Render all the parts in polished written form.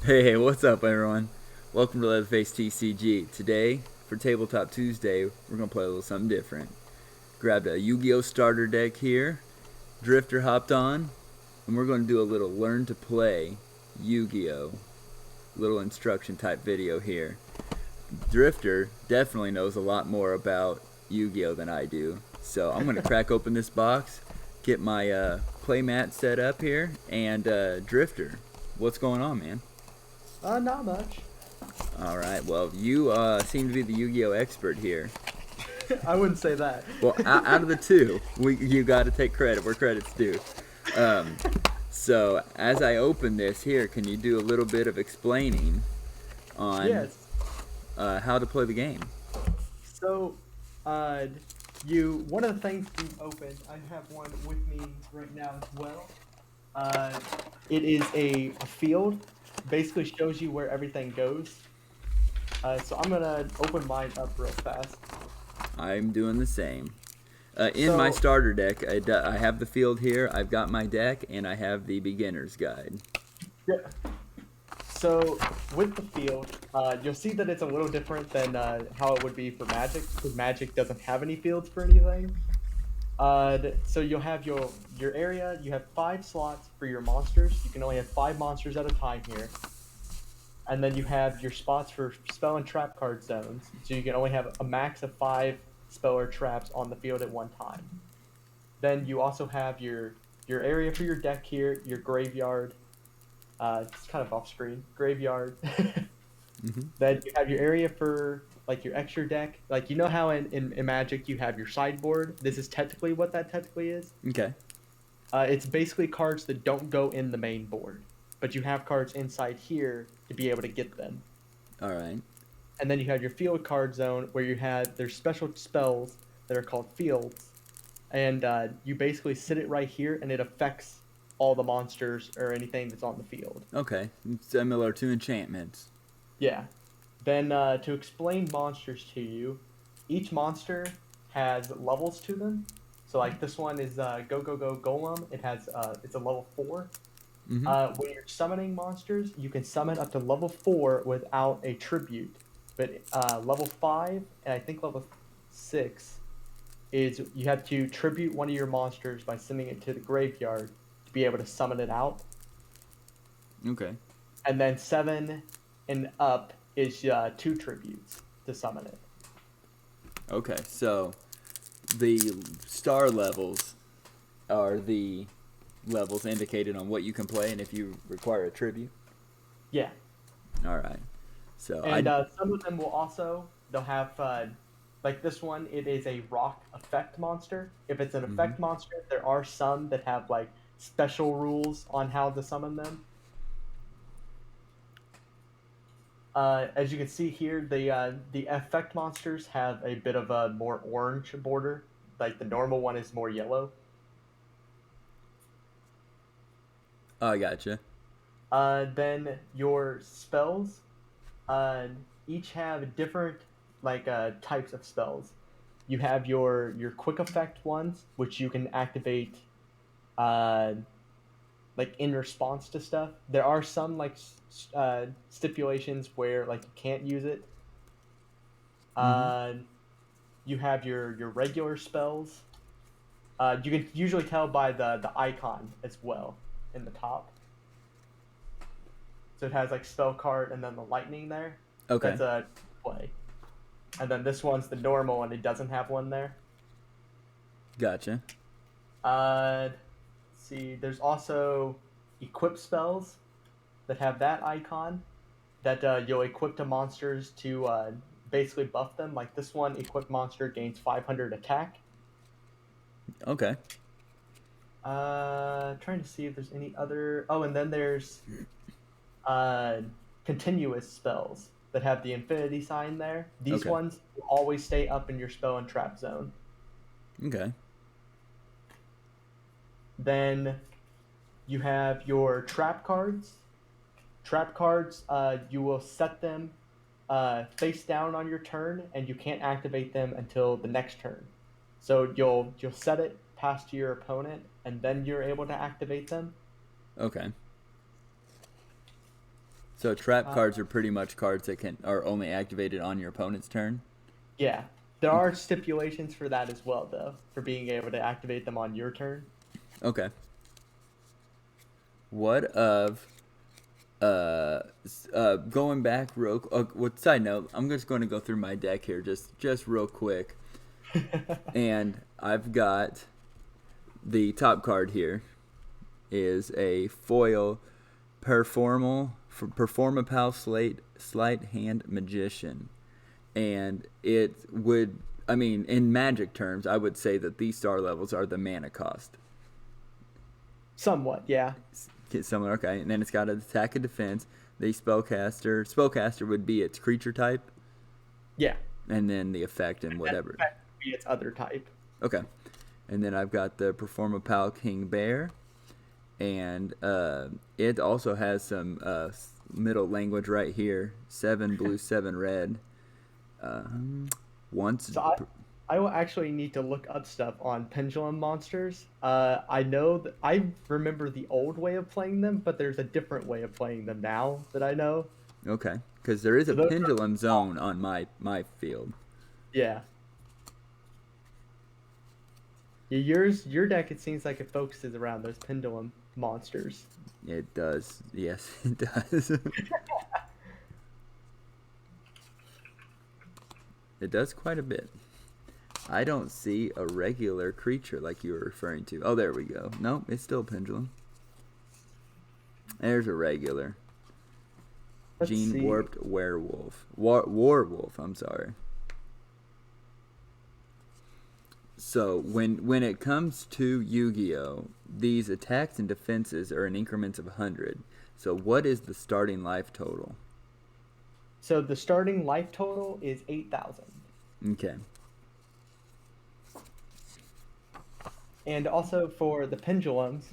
Hey, what's up, everyone? Welcome to LeatherfaceTCG. Today, for Tabletop Tuesday, we're going to play a little something different. Grabbed a Yu-Gi-Oh starter deck here. Drifter hopped on, and we're going to do a little learn to play Yu-Gi-Oh! Little instruction type video here. Drifter definitely knows a lot more about Yu-Gi-Oh! Than I do. So I'm going to crack open this box, get my play mat set up here, and Drifter, what's going on, man? Not much. All right. Well, you seem to be the Yu-Gi-Oh expert here. I wouldn't say that. Well, out of the two, you got to take credit where credit's due. Um, so, as I open this here, can you do a little bit of explaining on Yes. how to play the game? So, one of the things you opened, I have one with me right now as well. It is a field. Basically shows you where everything goes. So I'm gonna open mine up real fast. I'm doing the same. In my starter deck, I have the field here, I've got my deck, and I have the beginner's guide. Yeah. So with the field, you'll see that it's a little different than how it would be for Magic, because Magic doesn't have any fields for anything. So you'll have your area. You have 5 slots for your monsters. You can only have 5 monsters at a time here. And then you have your spots for spell and trap card zones. So you can only have a max of 5 spell or traps on the field at one time. Then you also have your area for your deck here, your graveyard. It's kind of off screen. Graveyard. Then you have your area for like your extra deck. Like you know how in Magic you have your sideboard. This is technically what that technically is. Okay. It's basically cards that don't go in the main board, but you have cards inside here to be able to get them. All right. And then you have your field card zone where there's special spells that are called fields, and you basically sit it right here, and it affects all the monsters or anything that's on the field. Okay. Similar to enchantments. Yeah. Then to explain monsters to you, each monster has levels to them. So like this one is Go Go Go Golem. It's a level 4. When you're summoning monsters, you can summon up to level 4 without a tribute. But level 5 and I think level 6 is you have to tribute one of your monsters by sending it to the graveyard to be able to summon it out. Okay. And then 7 and up is 2 tributes to summon it. Okay, so the star levels are the levels indicated on what you can play and if you require a tribute. Yeah. All right. So And some of them they'll have like this one. It is a rock effect monster. If it's an effect monster, there are some that have like special rules on how to summon them. As you can see here, the effect monsters have a bit of a more orange border. Like the normal one is more yellow. I gotcha. Then your spells, each have different like types of spells. You have your quick effect ones, which you can activate, uh, like in response to stuff. There are some like stipulations where like you can't use it. You have your regular spells. You can usually tell by the icon as well in the top. So it has like spell card and then the lightning there. Okay. That's a play. And then this one's the normal and it doesn't have one there. Gotcha. Let's see, there's also equip spells that have that icon that you'll equip to monsters to basically buff them. Like this one, equipped monster gains 500 attack. Okay. Trying to see if there's any other. Oh, and then there's continuous spells that have the infinity sign there. These ones will always stay up in your spell and trap zone. Okay. Then you have your trap cards. Trap cards, you will set them face down on your turn, and you can't activate them until the next turn. So you'll set it pass to your opponent, and then you're able to activate them. Okay. So trap cards are pretty much cards that are only activated on your opponent's turn. Yeah, there are stipulations for that as well, though, for being able to activate them on your turn. Okay. What of going back real? Side note, I'm just going to go through my deck here, just real quick, and I've got the top card here is a foil Performapal Sleight Hand Magician. And it would, I mean, in Magic terms, I would say that these star levels are the mana cost. Somewhat, yeah. Similar, okay. And then it's got an attack and defense. The spellcaster would be its creature type. Yeah. And then the effect and whatever. That would be its other type. Okay. And then I've got the Performapal King Bear. And it also has some middle language right here. 7 blue, 7 red. I will actually need to look up stuff on Pendulum monsters. I know that I remember the old way of playing them, but there's a different way of playing them now that I know. Okay, because there is a pendulum zone on my field. Yeah. Your deck, it seems like it focuses around those pendulum monsters. It does. Yes, it does. It does quite a bit. I don't see a regular creature like you were referring to. Oh, there we go. Nope, it's still a pendulum. There's a regular. Gene Warped Werewolf. Warwolf, I'm sorry. So, when it comes to Yu-Gi-Oh!, these attacks and defenses are in increments of 100. So, what is the starting life total? So the starting life total is 8,000. Okay. And also for the pendulums,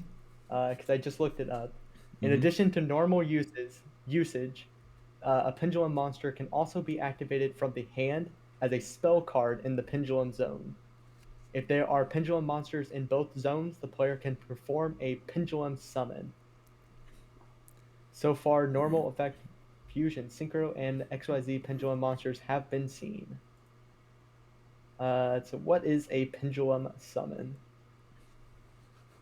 because I just looked it up, in addition to normal usage, a pendulum monster can also be activated from the hand as a spell card in the pendulum zone. If there are pendulum monsters in both zones, the player can perform a Pendulum Summon. So far, normal effect, fusion, synchro, and XYZ pendulum monsters have been seen. So what is a Pendulum Summon?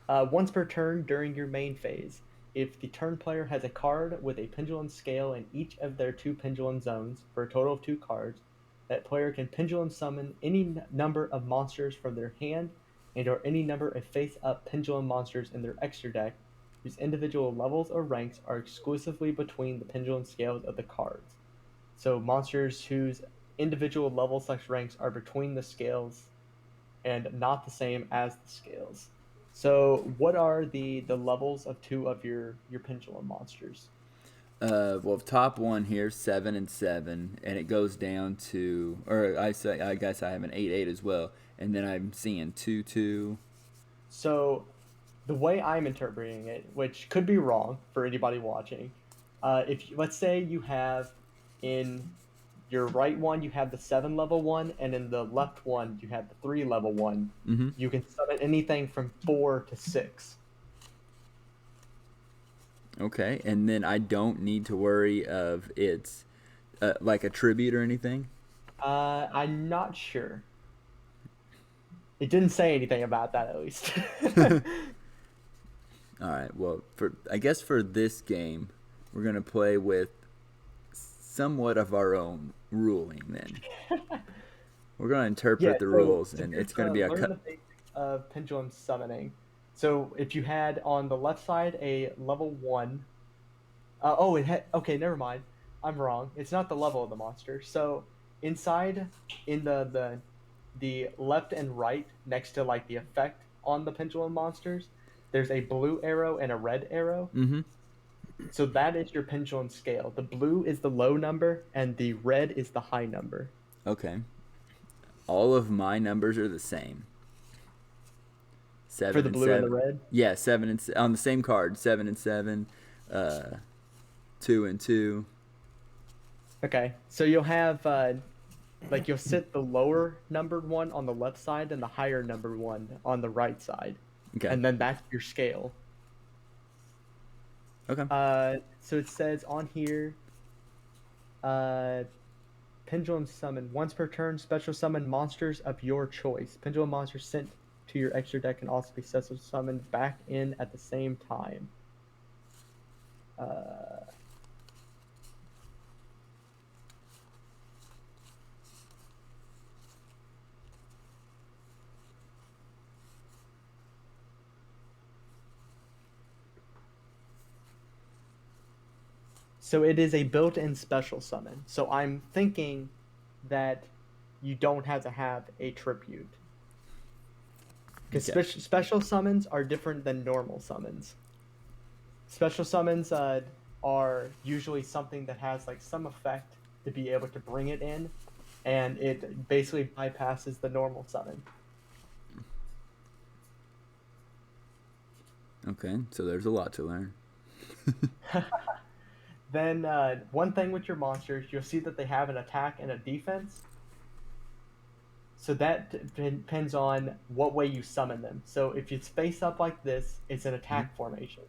Once per turn during your main phase, if the turn player has a card with a pendulum scale in each of their 2 pendulum zones, for a total of 2 cards, that player can pendulum summon any number of monsters from their hand and or any number of face-up pendulum monsters in their extra deck whose individual levels or ranks are exclusively between the pendulum scales of the cards. So monsters whose individual levels/ranks are between the scales and not the same as the scales. So what are the levels of 2 of your pendulum monsters? Well, top one here, 7 and 7, and it goes down to, or I guess I have an 8-8 as well, and then I'm seeing 2-2. So, the way I'm interpreting it, which could be wrong for anybody watching, if let's say you have in your right one you have the 7 level one, and in the left one you have the 3 level one, you can summon anything from 4 to 6. Okay, and then I don't need to worry of its like a tribute or anything? I'm not sure. It didn't say anything about that, at least. All right, well, I guess for this game, we're going to play with somewhat of our own ruling then. We're going to interpret the rules, and it's going to be a learn the basics of pendulum summoning. So if you had on the left side a level 1, okay, never mind. I'm wrong. It's not the level of the monster. So inside, in the left and right, next to like the effect on the pendulum monsters, there's a blue arrow and a red arrow. Mm-hmm. So that is your pendulum scale. The blue is the low number, and the red is the high number. Okay. All of my numbers are the same. 7 for the blue 7. and the red? Yeah, 7 and on the same card, 7 and 7, 2 and 2. Okay, so you'll have like you'll sit the lower numbered one on the left side and the higher numbered one on the right side. Okay. And then that's your scale. Okay. So it says on here, uh, Pendulum Summon. Once per turn, special summon monsters of your choice. Pendulum monsters sent to your extra deck can also be special summoned back in at the same time. Uh, so it is a built-in special summon. So I'm thinking that you don't have to have a tribute. Because Okay. special summons are different than normal summons. Special summons are usually something that has like some effect to be able to bring it in, and it basically bypasses the normal summon. Okay. So there's a lot to learn. Then one thing with your monsters, you'll see that they have an attack and a defense. So that depends on what way you summon them. So if it's face up like this, it's an Mm-hmm. attack formation.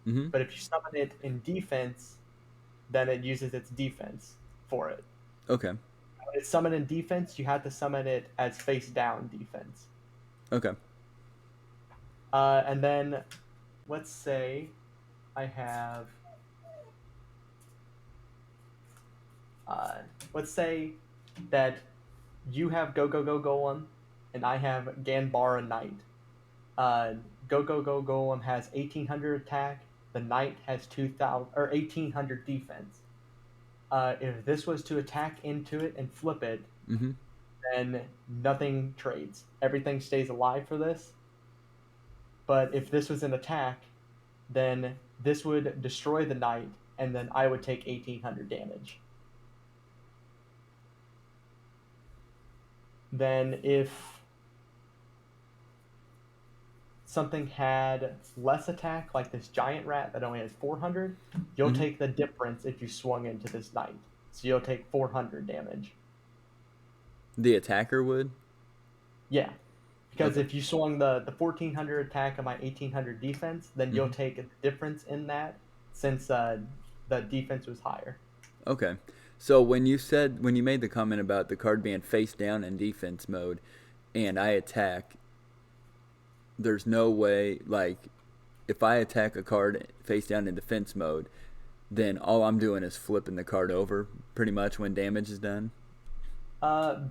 Mm-hmm. But if you summon it in defense, then it uses its defense for it. Okay. When it's summoned in defense, you have to summon it as face down defense. Okay. And then let's say I have, uh, let's say that you have Go Go Go Golem, and I have Ganbara Knight. Go Go Go Golem has 1800 attack. The Knight has 2000 or 1800 defense. If this was to attack into it and flip it, Mm-hmm. then nothing trades. Everything stays alive for this. But if this was an attack, then this would destroy the Knight, and then I would take 1800 damage. Then if something had less attack, like this giant rat that only has 400, you'll Mm-hmm. take the difference if you swung into this Knight. So you'll take 400 damage. The attacker would. Yeah. Because Okay. if you swung the 1400 attack on my 1800 defense, then you'll Mm-hmm. take a difference in that since the defense was higher. Okay. So when you made the comment about the card being face down in defense mode, and I attack, there's no way, like, if I attack a card face down in defense mode, then all I'm doing is flipping the card over pretty much when damage is done.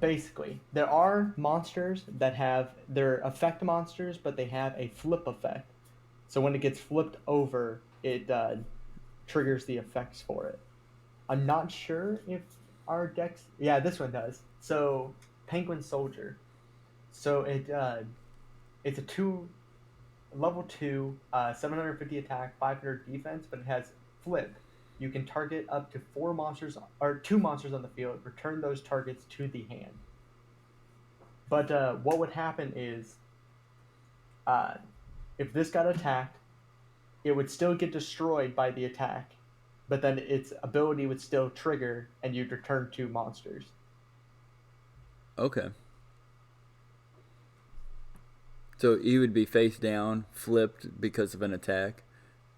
Basically, there are monsters that have they're effect monsters, but they have a flip effect. So when it gets flipped over, it triggers the effects for it. I'm not sure if our decks. Yeah, this one does. So Penguin Soldier. So it's a level 2, 750 attack, 500 defense, but it has flip. You can target up to 4 monsters or 2 monsters on the field. Return those targets to the hand. But what would happen is, uh, if this got attacked, it would still get destroyed by the attack, but then its ability would still trigger, and you'd return 2 monsters. Okay. So he would be face down, flipped because of an attack,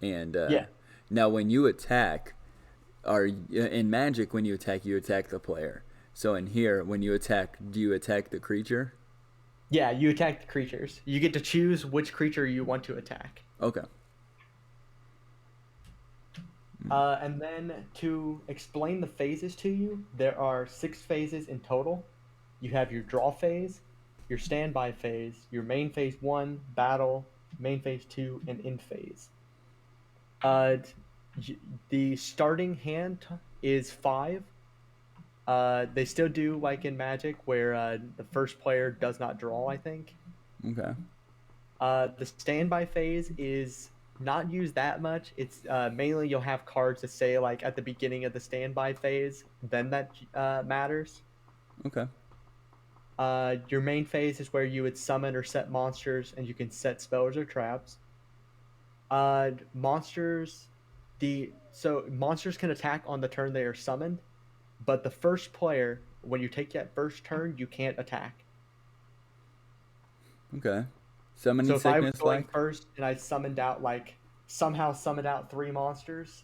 and Yeah, now when you attack, in Magic when you attack the player. So in here, when you attack, do you attack the creature? yeah. You attack the creatures. You get to choose which creature you want to attack. Okay. And then to explain the phases to you, there are 6 phases in total. You have your draw phase, your standby phase, your main phase 1, battle, main phase 2, and end phase. Uh, the starting hand is 5. They still do like in Magic, where the first player does not draw, I think. Okay. The standby phase is not used that much. It's mainly you'll have cards to say like at the beginning of the standby phase, then that matters. Okay. Your main phase is where you would summon or set monsters, and you can set spells or traps. Monsters, monsters can attack on the turn they are summoned, but the first player, when you take that first turn, you can't attack. Okay. Summoning So if I was sickness going like? first and I summoned out like somehow summon out 3 monsters,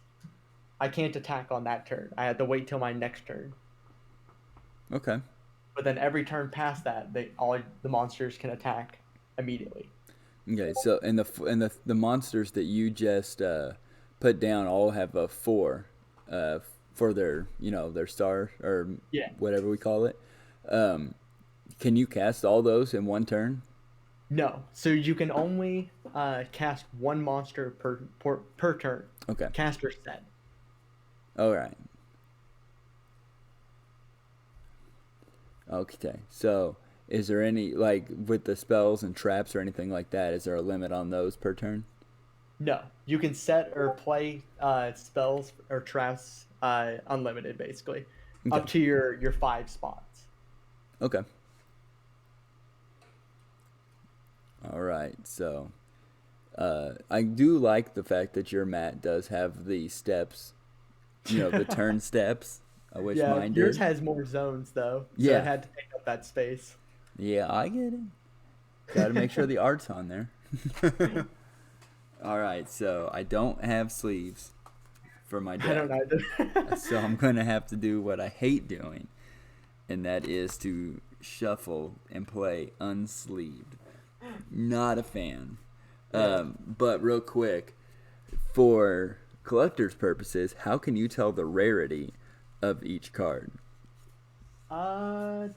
I can't attack on that turn. I have to wait till my next turn. Okay. But then every turn past that, all the monsters can attack immediately. Okay. So and the monsters that you just put down all have a 4 for their their star or Yeah. whatever we call it. Can you cast all those in one turn? No. So you can only cast 1 monster per turn. Okay. Caster set. All right. Okay. So, is there any like with the spells and traps or anything like that? Is there a limit on those per turn? No. You can set or play spells or traps unlimited, basically, Okay. up to your 5 spots. Okay. All right. So, I do like the fact that your mat does have the steps, the turn steps. I wish mine yours did. has more zones though, so Yeah. it had to take up that space. Yeah, I get it. Got to make sure the art's on there. All right, so I don't have sleeves for my deck. I don't either. So I'm going to have to do what I hate doing, and that is to shuffle and play unsleeved. Not a fan. Yeah. But real quick, for collector's purposes, how can you tell the rarity of each card? I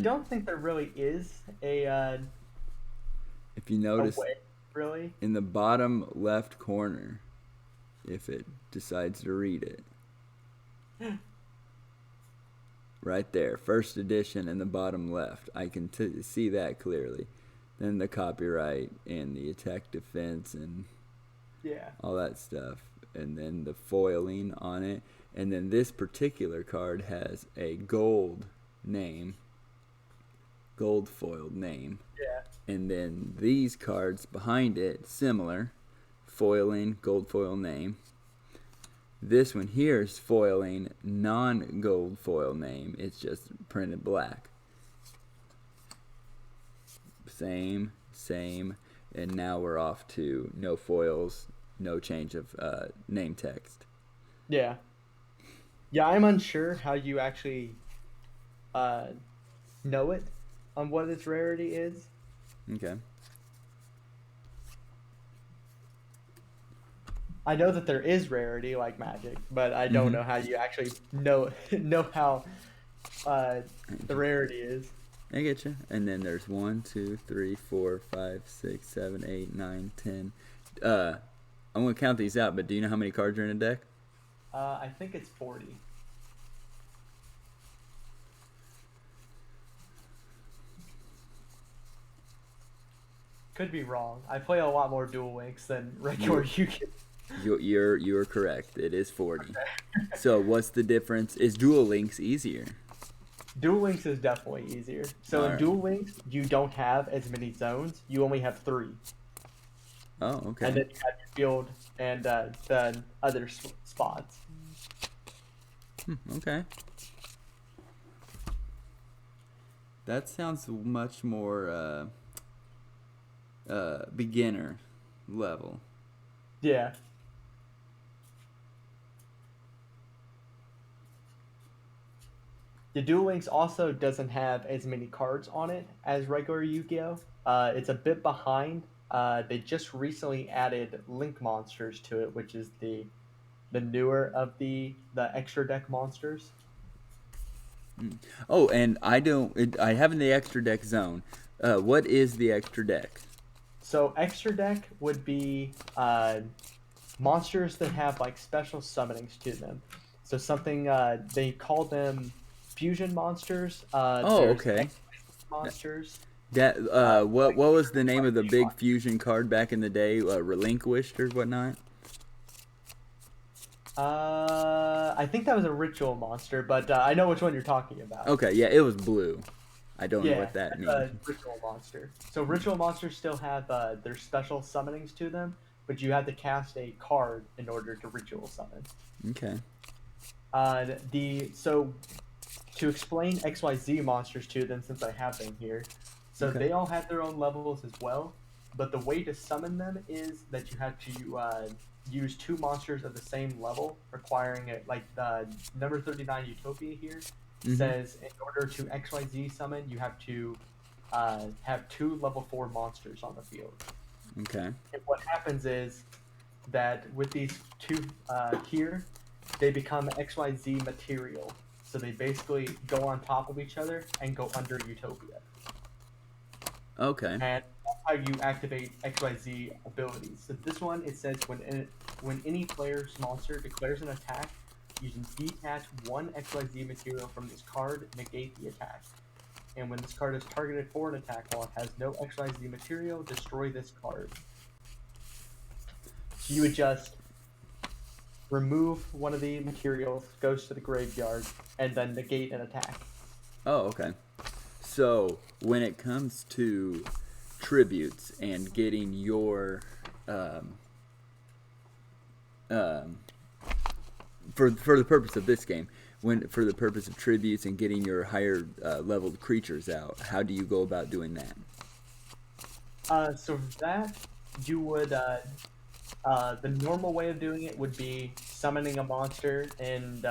don't think there really is a If you notice, way, really. in the bottom left corner, if it decides to read it, right there, first edition in the bottom left, I can see that clearly. Then the copyright and the attack defense and Yeah. all that stuff, and then the foiling on it, and then this particular card has a gold foiled name, Yeah. and then these cards behind it, similar, foiling, gold foil name. This one here is foiling, non-gold foil name. It's just printed black. Same, and now we're off to no foils, no change of name text. Yeah. Yeah, I'm unsure how you actually know it on what its rarity is. Okay. I know that there is rarity like magic, but I don't know how you actually know how the rarity is. I get you. And then there's 1, 2, 3, 4, 5, 6, 7, 8, 9, 10. I'm gonna count these out, but do you know how many cards are in a deck? I think it's 40. Could be wrong. I play a lot more Duel Links than regular Yu-Gi-Oh. You're correct. It is 40. So what's the difference? Is Duel Links easier? Duel Links is definitely easier. So in Alright. Duel Links, you don't have as many zones. You only have 3. Oh, okay. And then you have your field and the other spots. Okay. That sounds much more beginner level. Yeah. The Duel Links also doesn't have as many cards on it as regular Yu-Gi-Oh! It's a bit behind. They just recently added Link monsters to it, which is the newer of the extra deck monsters. Oh, and I have in the extra deck zone. What is the extra deck? So extra deck would be monsters that have like special summonings to them. So something they call them fusion monsters. There's Okay. Monsters. That what was the name of the big fusion card back in the day? Relinquished or whatnot? I think that was a ritual monster, but I know which one you're talking about. Okay, yeah, it was blue. I don't know what that means. A ritual monster. So ritual monsters still have their special summonings to them, but you have to cast a card in order to ritual summon. Okay. So to explain XYZ monsters to them, since I have them here, so Okay. they all have their own levels as well. but the way to summon them is that you have to use 2 monsters of the same level, requiring it. Like the number 39 Utopia here says, in order to XYZ summon, you have to have 2 level 4 monsters on the field. Okay. And what happens is that with these 2 here, they become XYZ material. So they basically go on top of each other and go under Utopia. Okay. And that's how you activate XYZ abilities. So this one, it says when any player's monster declares an attack, you can detach 1 XYZ material from this card, negate the attack. And when this card is targeted for an attack while it has no XYZ material, destroy this card. So you would just remove one of the materials, goes to the graveyard, and then negate an attack. Oh, okay. So when it comes to tributes and getting your for the purpose of this game, for the purpose of tributes and getting your higher leveled creatures out, how do you go about doing that? So for that, you would the normal way of doing it would be summoning a monster and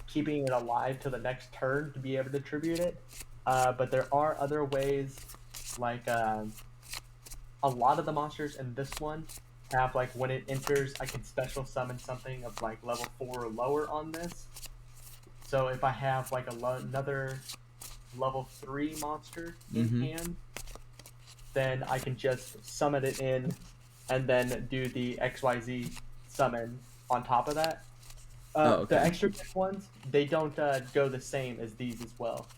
keeping it alive till the next turn to be able to tribute it. But there are other ways, like a lot of the monsters in this one have, like, when it enters, I can special summon something of like level 4 or lower on this. So if I have like another level 3 monster in hand, then I can just summon it in and then do the XYZ summon on top of that. The extra big ones, they don't go the same as these as well.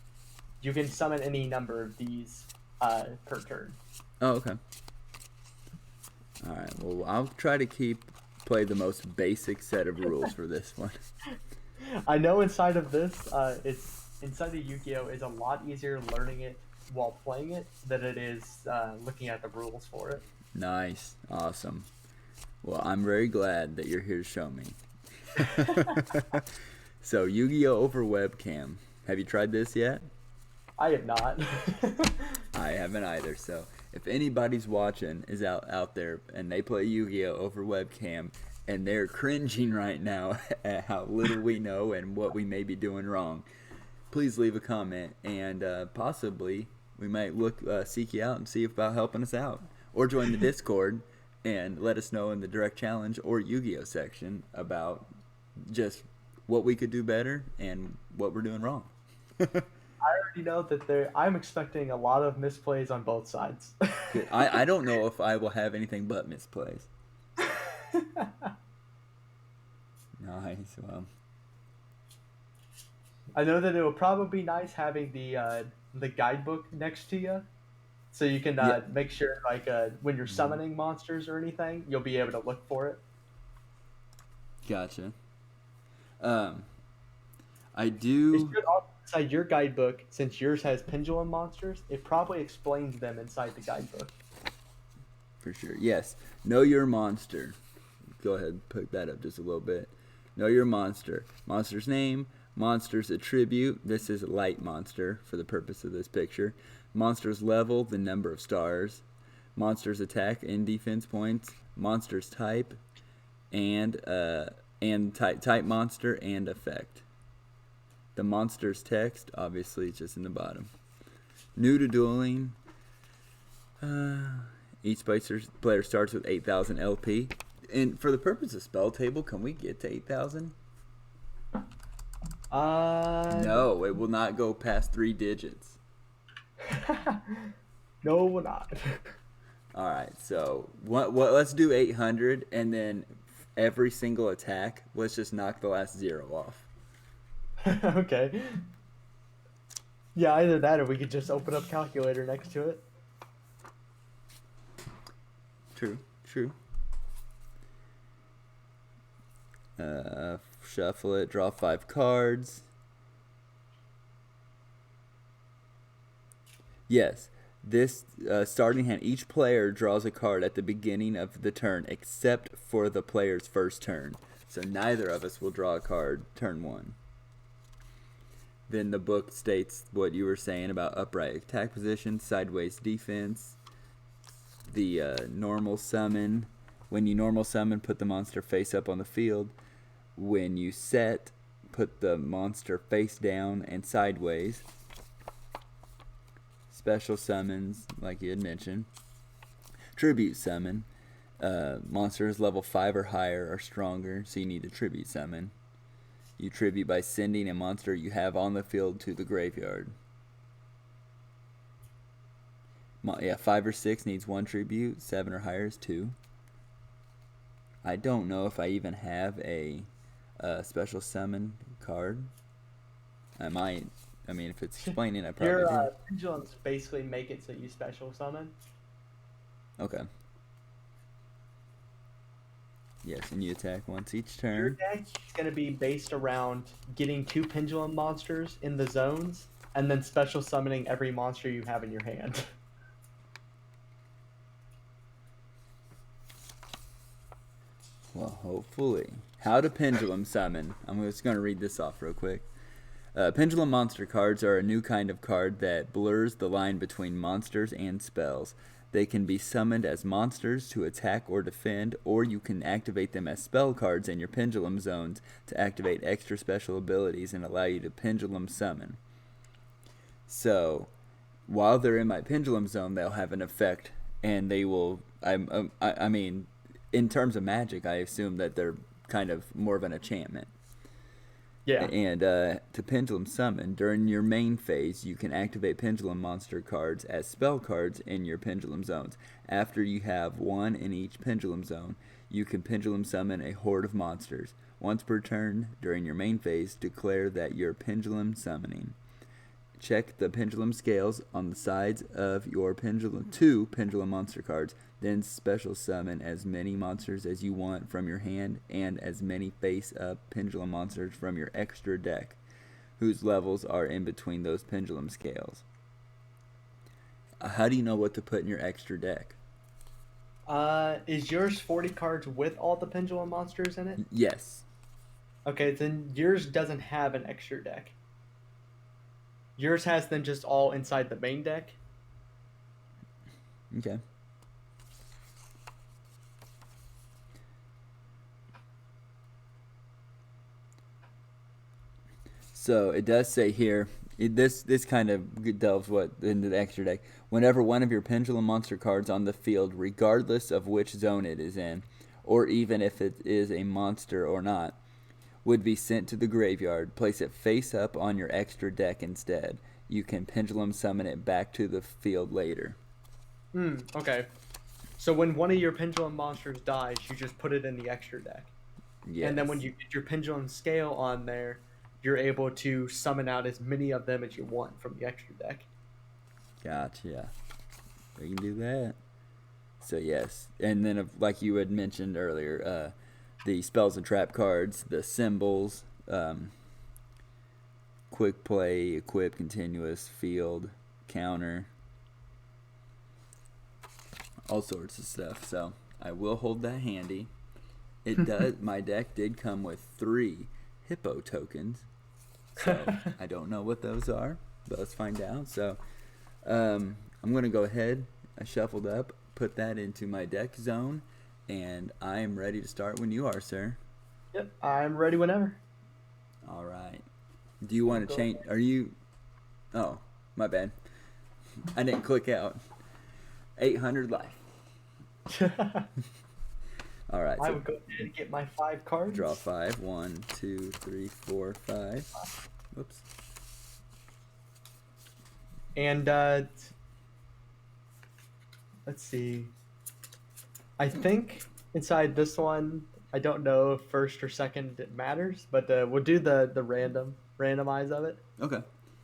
You can summon any number of these per turn. Oh, okay. Alright, well, I'll try to play the most basic set of rules for this one. I know inside of this, inside of Yu-Gi-Oh! Is a lot easier learning it while playing it than it is looking at the rules for it. Nice. Awesome. Well, I'm very glad that you're here to show me. So, Yu-Gi-Oh! Over webcam. Have you tried this yet? I have not. I haven't either, so if anybody's watching is out there and they play Yu-Gi-Oh! Over webcam and they're cringing right now at how little we know and what we may be doing wrong, please leave a comment and possibly we might seek you out and see about helping us out. Or join the Discord and let us know in the direct challenge or Yu-Gi-Oh! Section about just what we could do better and what we're doing wrong. I already know that I'm expecting a lot of misplays on both sides. I don't know if I will have anything but misplays. Nice. Well, I know that it will probably be nice having the guidebook next to you, so you can make sure, like, when you're summoning monsters or anything, you'll be able to look for it. Gotcha. I do. It should also inside your guidebook, since yours has pendulum monsters. It probably explains them inside the guidebook. For sure. Yes. Know your monster. Go ahead and pick that up just a little bit. Know your monster. Monster's name. Monster's attribute. This is a light monster for the purpose of this picture. Monster's level, the number of stars. Monster's attack and defense points. Monster's type, and type monster and effect. The monster's text, obviously, it's just in the bottom. New to dueling. Each player starts with 8,000 LP. And for the purpose of spell table, can we get to 8,000? No, it will not go past 3 digits. No, we're not. All right, so what? Let's do 800, and then every single attack, let's just knock the last 0 off. Okay. Yeah, either that or we could just open up calculator next to it. True. Shuffle it, draw 5 cards. Yes, this starting hand, each player draws a card at the beginning of the turn except for the player's first turn. So neither of us will draw a card turn 1. Then the book states what you were saying about upright attack position, sideways defense, the normal summon. When you normal summon, put the monster face up on the field. When you set, put the monster face down and sideways. Special summons, like you had mentioned. Tribute summon. Monsters level 5 or higher are stronger, so you need a tribute summon. You tribute by sending a monster you have on the field to the graveyard. 5 or 6 needs 1 tribute. 7 or higher is 2. I don't know if I even have a special summon card. I might. I mean, if it's explaining, I probably do. Your pendulums basically make it so you special summon. Okay. Yes, and you attack once each Your turn. deck is going to be based around getting 2 pendulum monsters in the zones, and then special summoning every monster you have in your hand. Well, hopefully. How to pendulum summon. I'm just going to read this off real quick. Pendulum monster cards are a new kind of card that blurs the line between monsters and spells. They can be summoned as monsters to attack or defend, or you can activate them as spell cards in your pendulum zones to activate extra special abilities and allow you to pendulum summon. So, while they're in my pendulum zone, they'll have an effect, and they will. I mean, in terms of magic, I assume that they're kind of more of an enchantment. Yeah. And to pendulum summon, during your main phase, you can activate pendulum monster cards as spell cards in your pendulum zones. After you have 1 in each pendulum zone, you can pendulum summon a horde of monsters. Once per turn during your main phase, declare that you're pendulum summoning. Check the pendulum scales on the sides of your two pendulum monster cards. Then special summon as many monsters as you want from your hand and as many face-up pendulum monsters from your extra deck, whose levels are in between those pendulum scales. How do you know what to put in your extra deck? Is yours 40 cards with all the pendulum monsters in it? Yes. Okay, then yours doesn't have an extra deck. Yours has them just all inside the main deck. Okay. So it does say here, this kind of delves into the extra deck. Whenever one of your pendulum monster cards on the field, regardless of which zone it is in, or even if it is a monster or not, would be sent to the graveyard, place it face up on your extra deck instead. You can pendulum summon it back to the field later. Okay. So when one of your pendulum monsters dies, you just put it in the extra deck. Yes. And then when you get your pendulum scale on there, you're able to summon out as many of them as you want from the extra deck. Gotcha. We can do that. So yes, and then like you had mentioned earlier, the spells and trap cards, the symbols, quick play, equip, continuous, field, counter, all sorts of stuff. So I will hold that handy. It does. My deck did come with 3 hippo tokens. So I don't know what those are, but let's find out. So I'm going to go ahead. I shuffled up, put that into my deck zone, and I am ready to start when you are, sir. Yep, I'm ready whenever. All right. Do you want to change? Are you? Oh, my bad. I didn't click out. 800 life. All right. I So would go ahead and get my 5 cards. draw 5. 1, 2, 3, 4, 5. Whoops. And let's see. I think inside this one, I don't know if first or second it matters, but we'll do the randomize of it. Okay.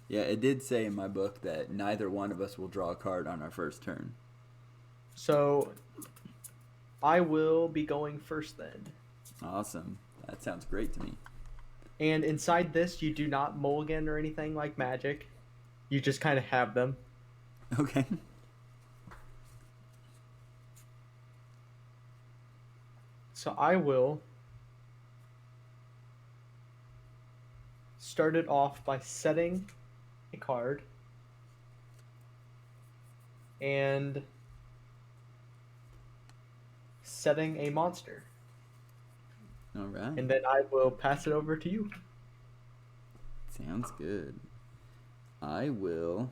Yeah, it did say in my book that neither one of us will draw a card on our first turn. So I will be going first then. Awesome. That sounds great to me. And inside this, you do not mulligan or anything like Magic. You just kind of have them. Okay. So I will start it off by setting a card. And setting a monster. All right. And then I will pass it over to you. Sounds good. I will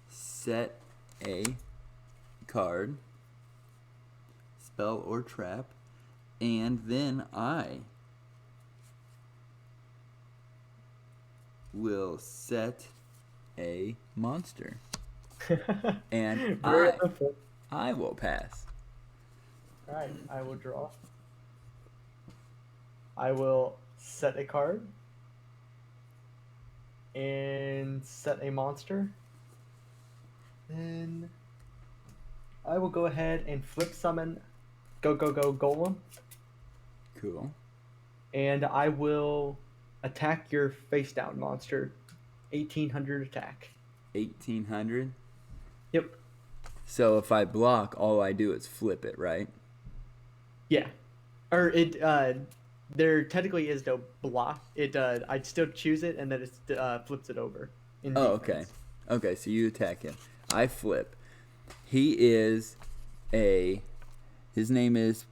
set a card, spell or trap, and then I will set a monster. And Very simple. I will pass. Alright, I will draw. I will set a card. And set a monster. Then I will go ahead and flip summon Go Golem. Cool. And I will attack your face down monster. 1800 attack. 1800? Yep. So if I block, all I do is flip it, right? Yeah. Or it there technically is no block. I'd still choose it and then it flips it over. Oh, okay. Okay, so you attack him. I flip. His name is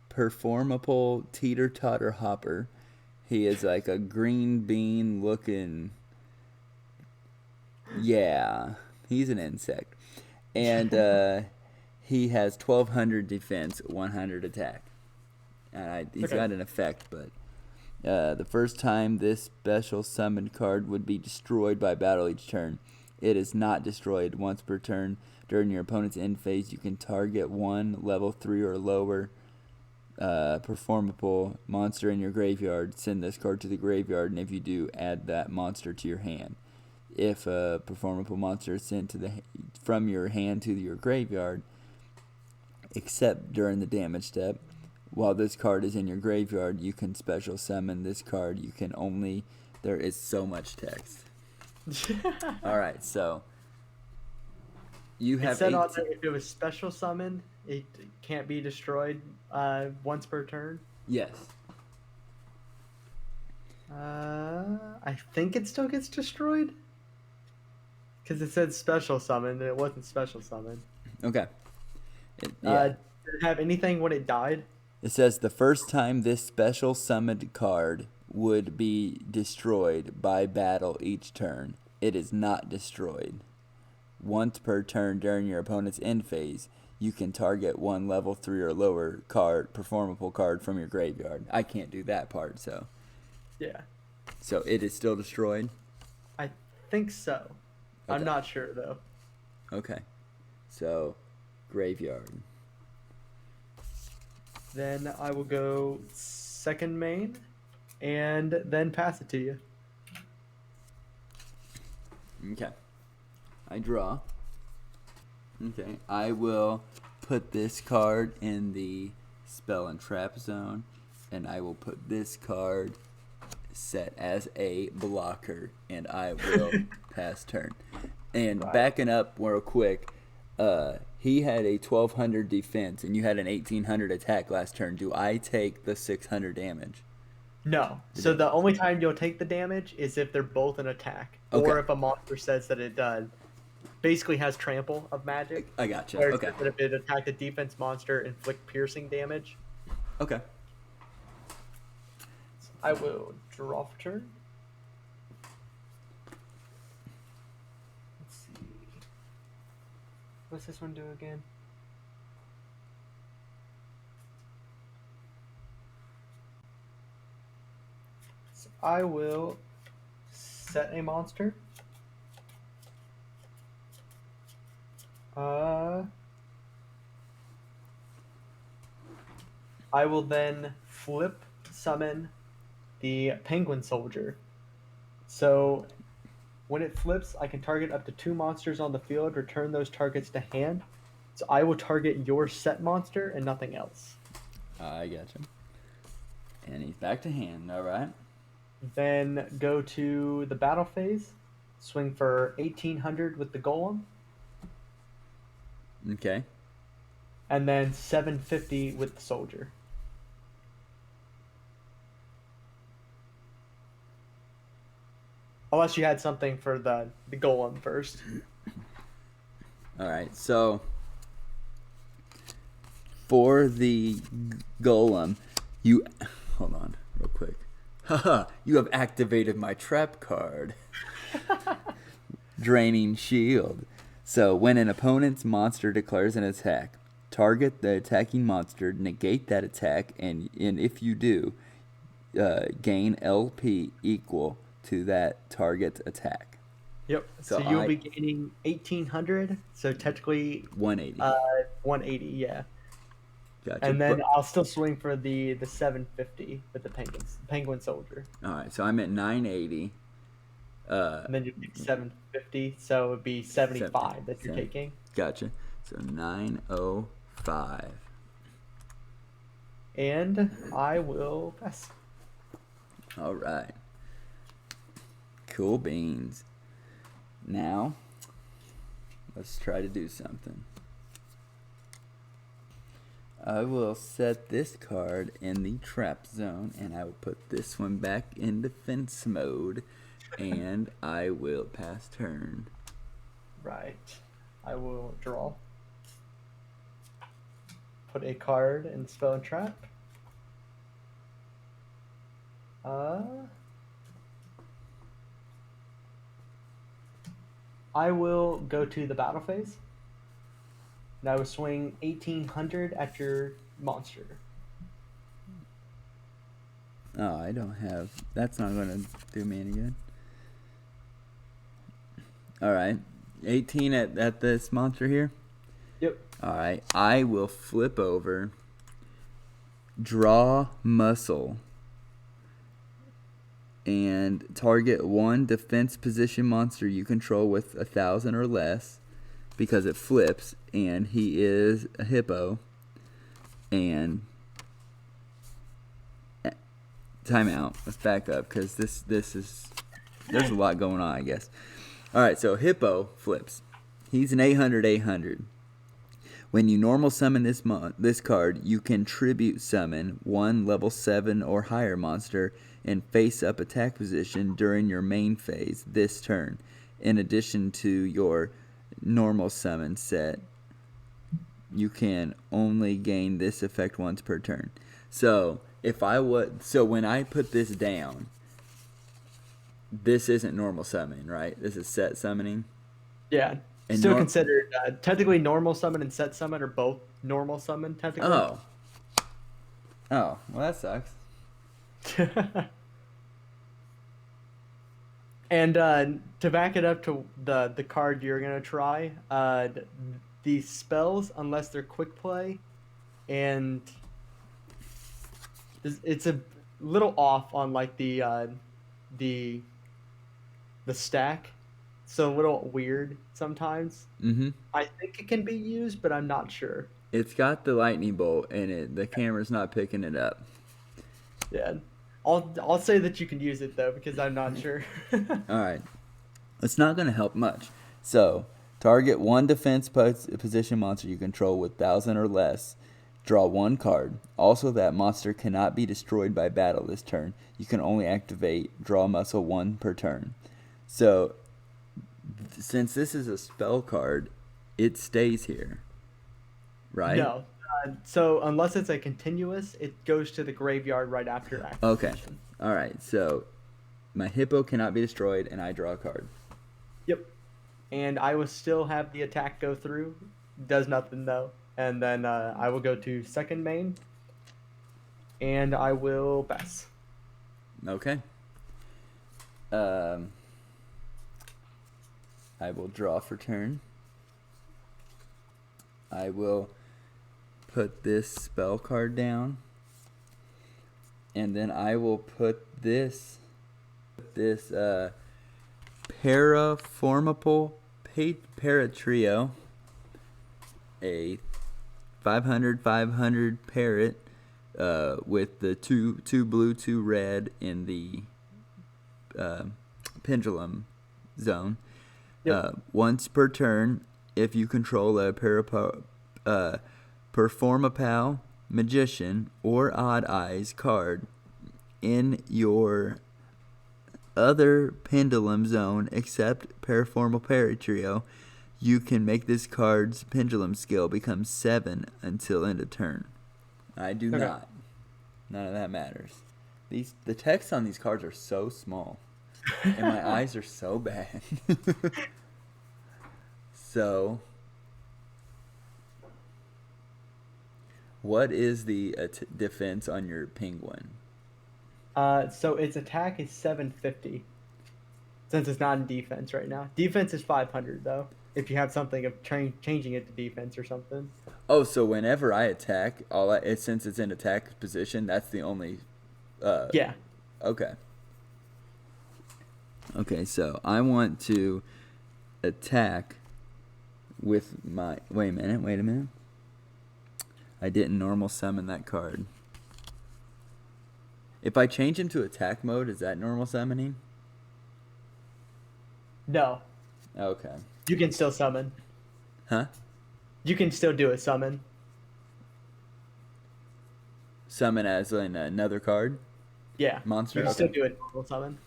Performable Teeter Totter Hopper. He is like a green bean looking. Yeah, he's an insect. And he has 1200 defense, 100 attack. And he's got an effect, but the first time this special summoned card would be destroyed by battle each turn. It is not destroyed once per turn. During your opponent's end phase, you can target one level 3 or lower performable monster in your graveyard. Send this card to the graveyard, and if you do, add that monster to your hand. If a performable monster is sent from your hand to your graveyard, except during the damage step, while this card is in your graveyard, you can special summon this card. You can only... There is so much text. Alright, so... You have... It said on there if it was special summoned, it can't be destroyed once per turn. Yes. I think it still gets destroyed. Because it said special summon, and it wasn't special summon. Okay. Did it have anything when it died? It says the first time this special summoned card would be destroyed by battle each turn. It is not destroyed. Once per turn during your opponent's end phase, you can target one level 3 or lower performable card from your graveyard. I can't do that part, so. Yeah. So it is still destroyed? I think so. Okay. I'm not sure, though. Okay. So, graveyard. Then I will go second main, and then pass it to you. Okay. I draw. Okay. I will put this card in the spell and trap zone, and I will put this card set as a blocker, and I will pass turn. And backing up real quick, he had a 1200 defense, and you had an 1800 attack last turn. Do I take the 600 damage? No. So the only time you'll take the damage is if they're both an attack, or if a monster says that it basically has trample of magic. I gotcha. Or Okay. if it attacked a defense monster, inflict piercing damage. Okay. So I will draw for turn. Let's see. What's this one do again? So I will set a monster. I will then flip summon the Penguin Soldier. So when it flips, I can target up to 2 monsters on the field, return those targets to hand. So I will target your set monster and nothing else. I gotcha. And he's back to hand, alright. Then go to the battle phase, swing for 1800 with the golem. Okay. And then 750 with the soldier. Unless you had something for the golem first. All right, so for the golem, you hold on real quick. Haha, you have activated my trap card. Draining shield. So when an opponent's monster declares an attack, target the attacking monster, negate that attack, and if you do, gain LP equal to that target's attack. Yep. So you'll be gaining 1800. So technically 180. 180. Yeah. Gotcha. And then I'll still swing for the 750 with the penguin soldier. All right. So I'm at 980. And then you take 750, so it would be 75 that you're taking. Gotcha. So 905. And I will pass. All right. Cool beans. Now, let's try to do something. I will set this card in the trap zone, and I will put this one back in defense mode, and I will pass turn. Right. I will draw. Put a card in spell and trap. I will go to the battle phase. And I will swing 1800 at your monster. Oh, I don't have... That's not going to do me any good. Alright. 18 at this monster here? Yep. Alright. I will flip over. Draw muscle. And target one defense position monster you control with 1,000 or less. Because it flips. And he is a hippo. And... Timeout. Let's back up because this is... There's a lot going on, I guess. Alright, so hippo flips. He's an 800. When you normal summon this card, you can tribute summon one level 7 or higher monster in face-up attack position during your main phase this turn. In addition to your normal summon set, you can only gain this effect once per turn. So, when I put this down, this isn't normal summoning, right? This is set summoning. Yeah. And still considered technically normal summon and set summon are both normal summon technically. Oh, well that sucks. And to back it up to the card you're gonna try, the spells, unless they're quick play, and it's a little off on like the stack. So a little weird sometimes. Mm-hmm. I think it can be used, but I'm not sure. It's got the lightning bolt in it. The camera's not picking it up. Yeah. I'll say that you can use it though because I'm not sure. Alright. It's not going to help much. So, target one defense position monster you control with 1,000 or less. Draw one card. Also, that monster cannot be destroyed by battle this turn. You can only activate draw muscle one per turn. So, since this is a spell card, it stays here, right? No. So unless it's a continuous, it goes to the graveyard right after activation. Okay. All right. So my hippo cannot be destroyed, and I draw a card. Yep. And I will still have the attack go through. Does nothing though. And then I will go to second main, and I will pass. Okay. I will draw for turn. I will put this spell card down. And then I will put this Paraformable Paratrio, a 500 parrot with the two blue, 2 red in the pendulum zone. Yep. Once per turn, if you control a Performapal Magician or Odd Eyes card in your other pendulum zone except Paraformal Paratrio, You can make this card's pendulum skill become 7 until end of turn. I do not. None of that matters. The text on these cards are so small, and my eyes are so bad. So, what is the defense on your penguin? So its attack is 750. Since it's not in defense right now. Defense is 500 though. If you have something of changing it to defense or something. Oh, so whenever I attack, since it's in attack position, that's the only. Yeah. Okay. Okay, so I want to attack with my. Wait a minute. I didn't normal summon that card. If I change him to attack mode, is that normal summoning? No. Okay. You can still summon. Huh? You can still do a summon. Summon as in another card? Yeah. Monster? You can still do a normal summon.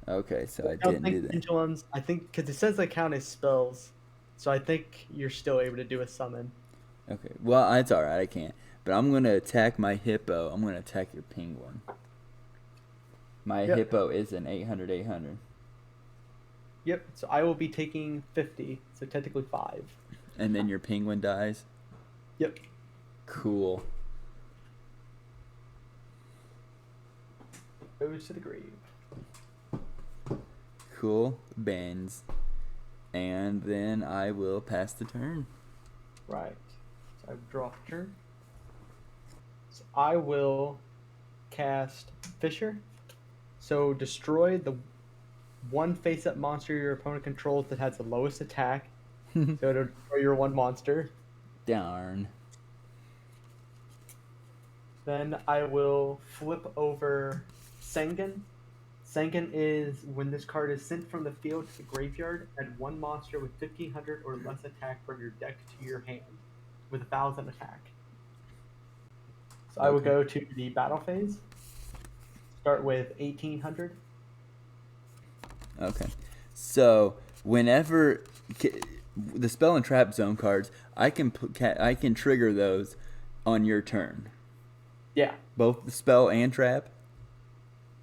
Okay, so I don't didn't think do that. Pendulums, I think, because it says they count as spells, so I think you're still able to do a summon. Okay, well, it's alright, I can't. But I'm going to attack my hippo. I'm going to attack your penguin. My hippo is an 800. Yep, so I will be taking 50, so technically 5. And then your penguin dies? Yep. Cool. Goes to the grave. Cool. Bends. And then I will pass the turn. Right. So I draw a turn. So I will cast Fisher. So destroy the one face-up monster your opponent controls that has the lowest attack. So it'll destroy your one monster. Darn. Then I will flip over Sengen. Sengen is when this card is sent from the field to the graveyard, add one monster with 1500 or less attack from your deck to your hand with 1000 attack. So I will go to the battle phase. Start with 1800. Okay. So, whenever the spell and trap zone cards, I can trigger those on your turn. Yeah. Both the spell and trap?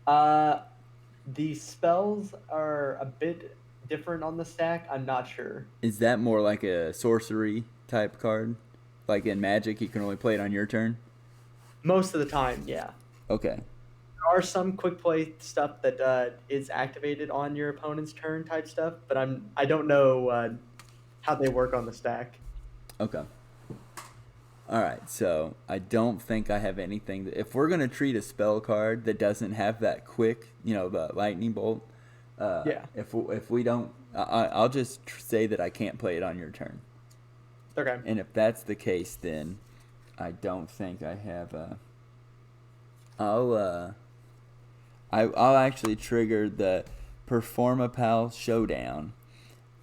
The spells are a bit different on the stack. I'm not sure. Is that more like a sorcery type card? Like in Magic, you can only play it on your turn? Most of the time, yeah. Okay. There are some quick play stuff that is activated on your opponent's turn type stuff, but I don't know how they work on the stack. Okay. All right, so I don't think I have anything. If we're gonna treat a spell card that doesn't have that quick, the lightning bolt. Yeah. If we don't, I'll just say that I can't play it on your turn. Okay. And if that's the case, then I don't think I have. I'll actually trigger the Performapal Showdown,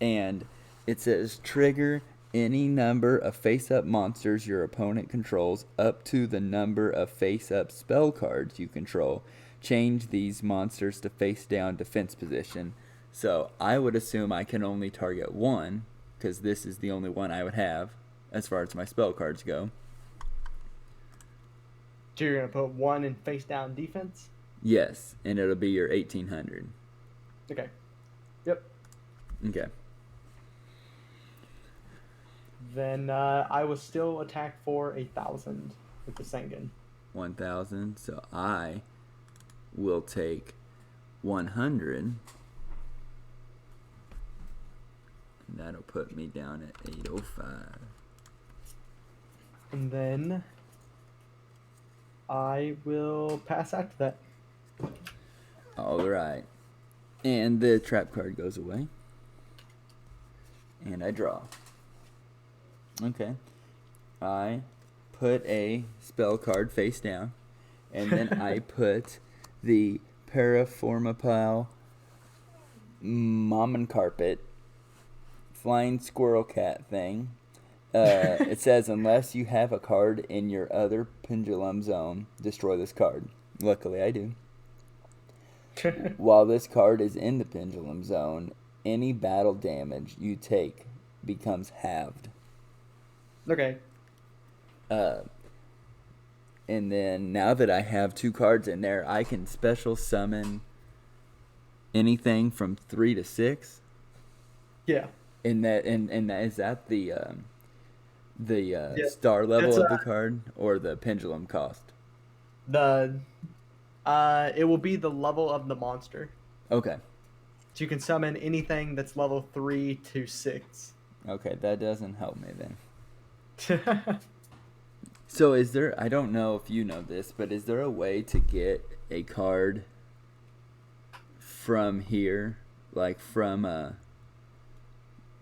and it says trigger any number of face-up monsters your opponent controls up to the number of face-up spell cards you control. Change these monsters to face-down defense position. So I would assume I can only target one, because this is the only one I would have as far as my spell cards go. So you're going to put one in face-down defense? Yes, and it'll be your 1800. Okay. Yep. Okay. Then I will still attack for 1,000 with the Sengen. 1,000. So I will take 100. And that'll put me down at 805. And then I will pass after that. All right. And the trap card goes away. And I draw. Okay. I put a spell card face down. And then I put the Paraformapal Mom and Carpet Flying Squirrel Cat thing. It says, unless you have a card in your other Pendulum Zone, destroy this card. Luckily, I do. While this card is in the Pendulum Zone, any battle damage you take becomes halved. Okay. And then now that I have 2 cards in there, I can special summon anything from 3 to 6. Yeah. And that is that the Yeah. star level It's of the card or the pendulum cost? the it will be the level of the monster. Okay. So you can summon anything that's level 3 to 6. Okay, that doesn't help me then. So is there, I don't know if you know this, but is there a way to get a card from here, like from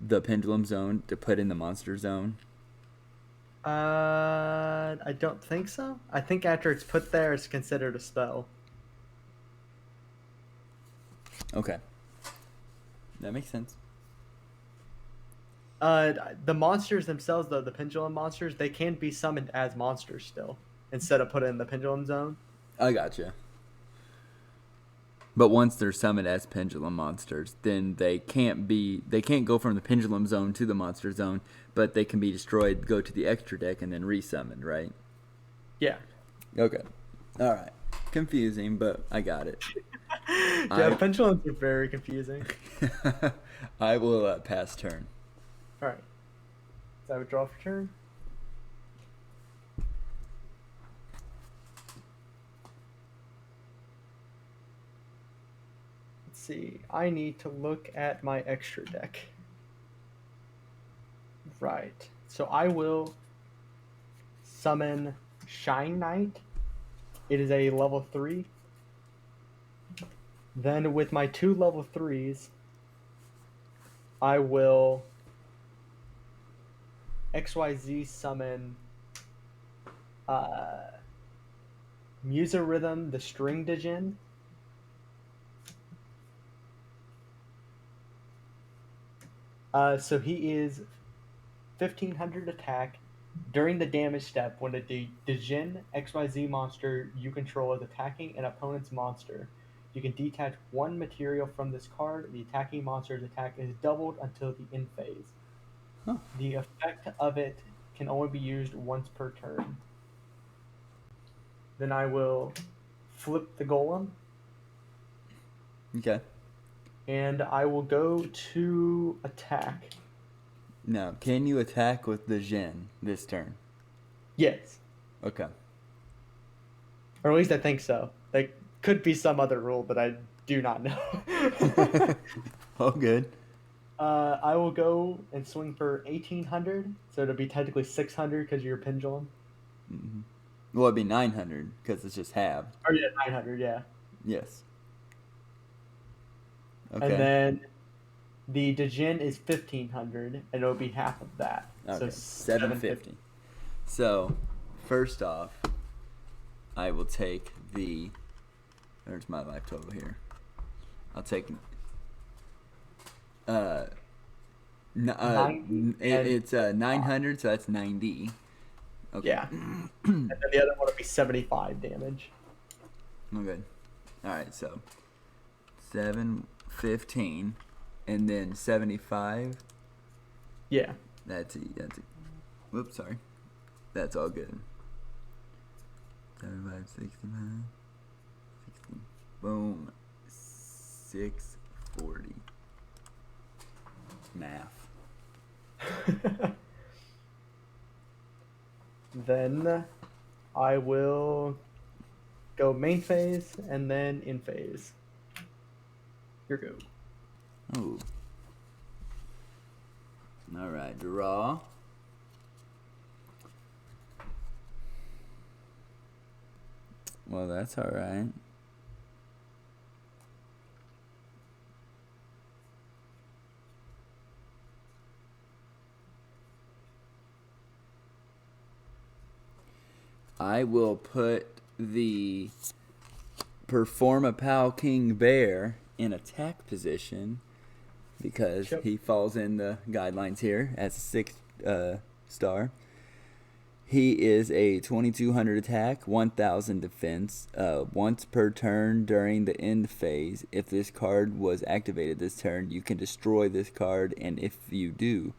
the pendulum zone, to put in the monster zone? I don't think so. I think after it's put there, it's considered a spell. Okay. That makes sense. The monsters themselves, though, the pendulum monsters, they can be summoned as monsters still, instead of put in the pendulum zone. I gotcha. But once they're summoned as pendulum monsters, then they can't go from the pendulum zone to the monster zone, but they can be destroyed, go to the extra deck, and then resummoned, right? Yeah. Okay. All right. Confusing, but I got it. Yeah, pendulums are very confusing. I will pass turn. All right. So I would draw for turn. Let's see. I need to look at my extra deck. Right. So I will summon Shine Knight. It is a level 3. Then with my 2 level 3s, I will XYZ summon Musa-Rhythm, the String Djinn. So he is 1500 attack. During the damage step, when a Djinn XYZ monster you control is attacking an opponent's monster, you can detach 1 material from this card. The attacking monster's attack is doubled until the end phase. Huh. The effect of it can only be used once per turn. Then I will flip the golem. Okay. And I will go to attack. Now, can you attack with the Djinn this turn? Yes. Okay. Or at least I think so. There could be some other rule that I do not know. Oh, good. I will go and swing for 1800, so it'll be technically 600 because you're a pendulum. Mm-hmm. Well, it'd be 900 because it's just halved. Or yeah, 900, yeah. Yes. Okay. And then the Djinn is 1500, and it'll be half of that. Okay. So 750. So, first off, I will take the. There's my life total here. I'll take. It's 900, so that's 90. Okay. Yeah. And then the other one will be 75 damage. Okay. All right. So 715, and then 75. Yeah. That's a. Whoops, sorry. That's all good. 75, 65, 60. Boom. 640. Math. Then I will go main phase and then in phase. Your go. Oh. All right, draw. Well, that's all right. I will put the Perform a Pal King Bear in attack position because he falls in the guidelines here as a 6 star. He is a 2200 attack, 1000 defense, once per turn during the end phase. If this card was activated this turn, you can destroy this card, and if you do,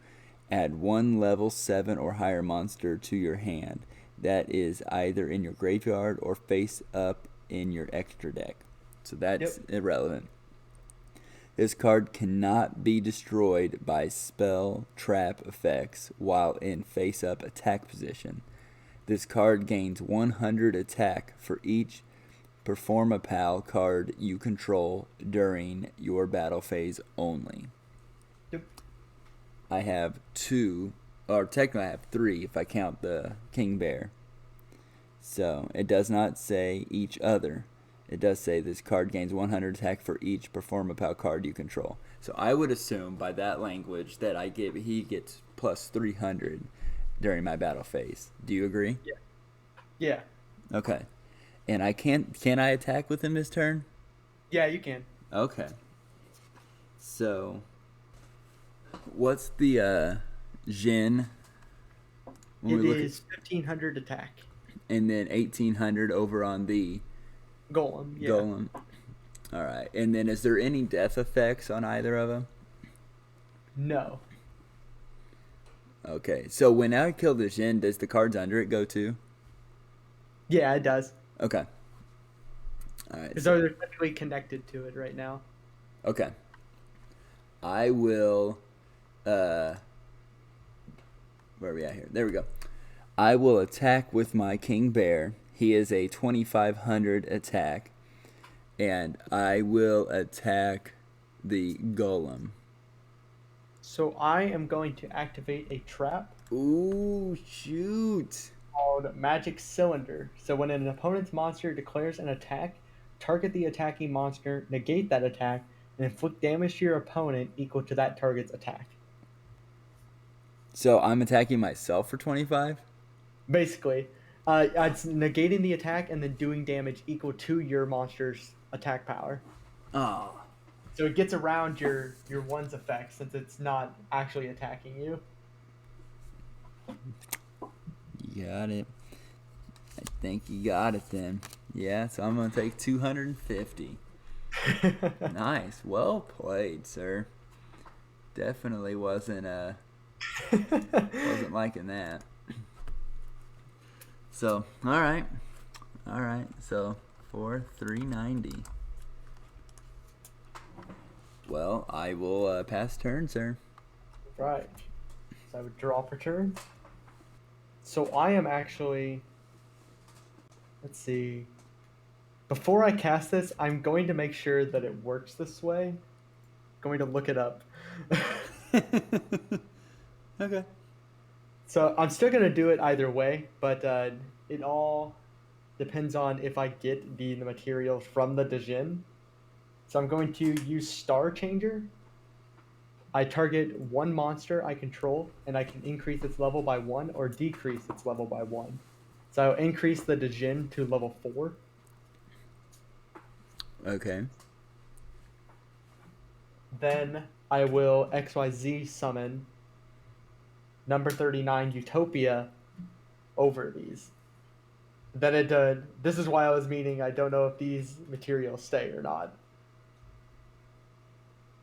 Add one level 7 or higher monster to your hand that is either in your graveyard or face up in your extra deck. So that's irrelevant. This card cannot be destroyed by spell trap effects while in face up attack position. This card gains 100 attack for each Performapal card you control during your battle phase only. Yep. I have 2, or technically I have 3 if I count the King Bear. So it does not say each other. It does say this card gains 100 attack for each Performapal card you control. So I would assume by that language that he gets plus 300 during my battle phase. Do you agree? Yeah. Yeah. Okay. And can I attack with him this turn? Yeah, you can. Okay. So what's the Jin? It is 1500 attack. And then 1800 over on the Golem. Yeah. Golem. All right. And then is there any death effects on either of them? No. Okay. So when I kill the Jin, does the cards under it go too? Yeah, it does. Okay. All right. Because they're technically connected to it right now. Okay. I will. Where are we at here? There we go. I will attack with my King Bear. He is a 2500 attack. And I will attack the Golem. So I am going to activate a trap. Ooh, shoot. Called Magic Cylinder. So when an opponent's monster declares an attack, target the attacking monster, negate that attack, and inflict damage to your opponent equal to that target's attack. So I'm attacking myself for 25? Basically, it's negating the attack and then doing damage equal to your monster's attack power. Oh. So it gets around your one's effect since it's not actually attacking you. You got it. I think you got it then. Yeah, so I'm going to take 250. Nice. Well played, sir. Definitely wasn't liking that. So, all right. So, for 390. Well, I will pass turn, sir. Right. So I would draw for turn. So I am actually, let's see. Before I cast this, I'm going to make sure that it works this way. Going to look it up. Okay. So I'm still going to do it either way, but it all depends on if I get the materials from the Djinn. So I'm going to use Star Changer. I target one monster I control, and I can increase its level by 1 or decrease its level by 1. So I'll increase the Djinn to level 4. Okay. Then I will XYZ summon number 39 Utopia over these. Then it did. This is why I was meaning I don't know if these materials stay or not.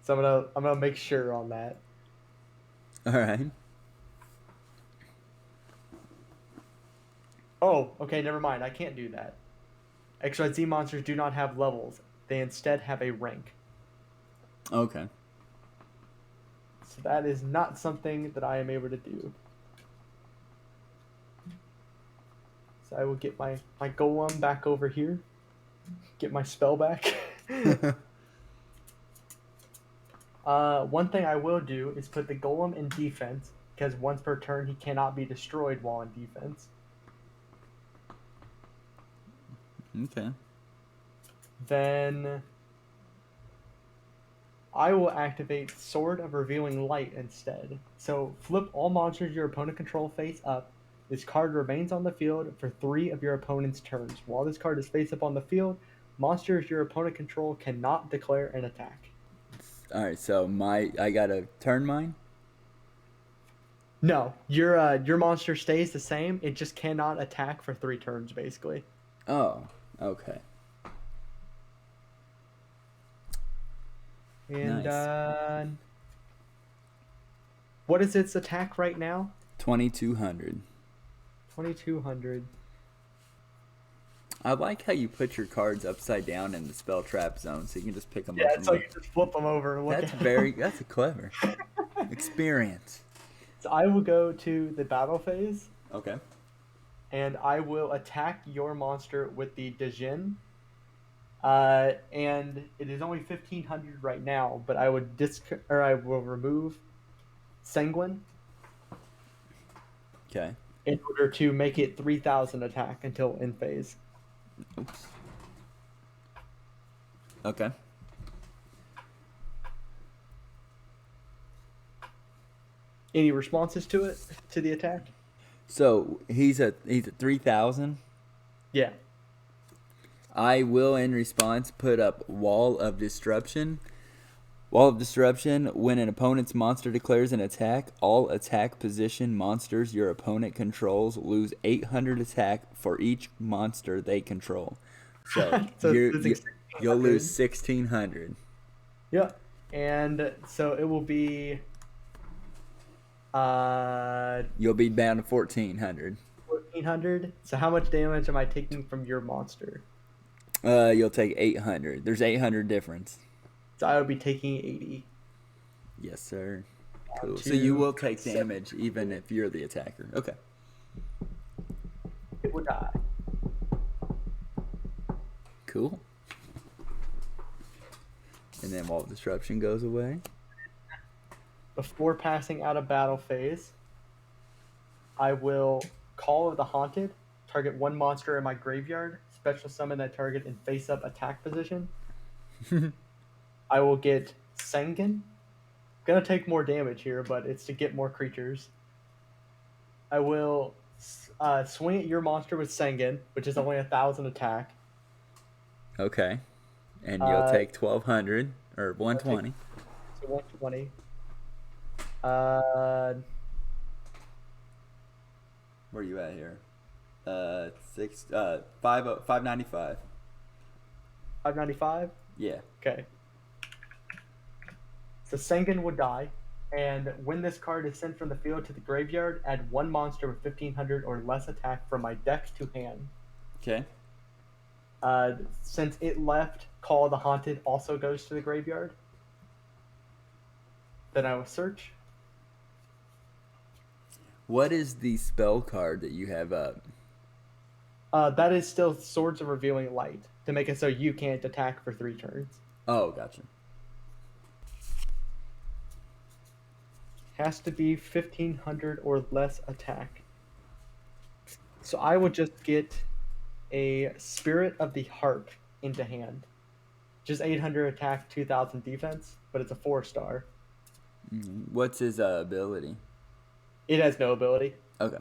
So I'm gonna make sure on that. All right. Oh, okay, never mind. I can't do that. XYZ monsters do not have levels. They instead have a rank. Okay. So that is not something that I am able to do. So I will get my golem back over here. Get my spell back. One thing I will do is put the golem in defense, because once per turn he cannot be destroyed while in defense. Okay. Then I will activate Sword of Revealing Light instead. So flip all monsters your opponent control face up. This card remains on the field for 3 of your opponent's turns. While this card is face up on the field, monsters your opponent control cannot declare an attack. All right, so I gotta turn mine? No, your monster stays the same. It just cannot attack for 3 turns, basically. Oh, okay. And Nice. What is its attack right now? 2200. 2200. I like how you put your cards upside down in the spell trap zone, so you can just pick them Yeah, up. so you just flip them over and look That's at very. them. That's a clever experience. So I will go to the battle phase, Okay. and I will attack your monster with the Djinn. And it is only 1500 right now, but I would I will remove Sanguine Okay. in order to make it 3000 attack until end phase. Oops. Okay. Any responses to it, to the attack? So he's at 3000. Yeah. I will, in response, put up Wall of Disruption. Wall of Disruption, when an opponent's monster declares an attack, all attack position monsters your opponent controls lose 800 attack for each monster they control. So, So it's losing you'll 1600. lose 1600. Yeah. And so it will be You'll be down to 1400. 1400. So how much damage am I taking from your monster? You'll take 800. There's 800 difference. So I would be taking 80. Yes, sir. Cool. So you will take damage even if you're the attacker. Okay. It would die. Cool. And then Wall of Disruption goes away. Before passing out of battle phase, I will Call of the Haunted, target one monster in my graveyard, special summon that target in face-up attack position. I will get Sanguine. Gonna take more damage here, but it's to get more creatures. I will swing at your monster with Sanguine, which is only 1000 attack. Okay. And you'll take 1200 or 120. So 120. Where are you at here? 595. 595? Yeah. Okay. So Sanguine would die, and when this card is sent from the field to the graveyard, add one monster with 1500 or less attack from my deck to hand. Okay. Since it left, Call of the Haunted also goes to the graveyard. Then I will search. What is the spell card that you have up? That is still Swords of Revealing Light, to make it so you can't attack for 3 turns. Oh, gotcha. Has to be 1500 or less attack. So I would just get a Spirit of the Harp into hand. Just 800 attack, 2000 defense, but it's a 4-star. What's his ability? It has no ability. Okay.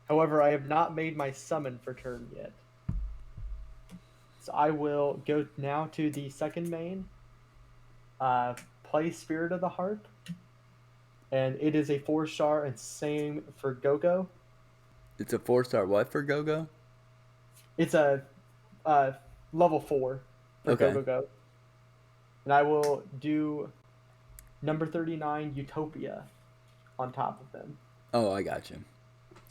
However, I have not made my summon for turn yet. So I will go now to the second main. Play Spirit of the Harp. And it is a 4-star, and same for Go-Go. It's a 4-star what for Go-Go? It's a level 4 for Okay. Go-Go. And I will do number 39, Utopia, on top of them. Oh, I got you.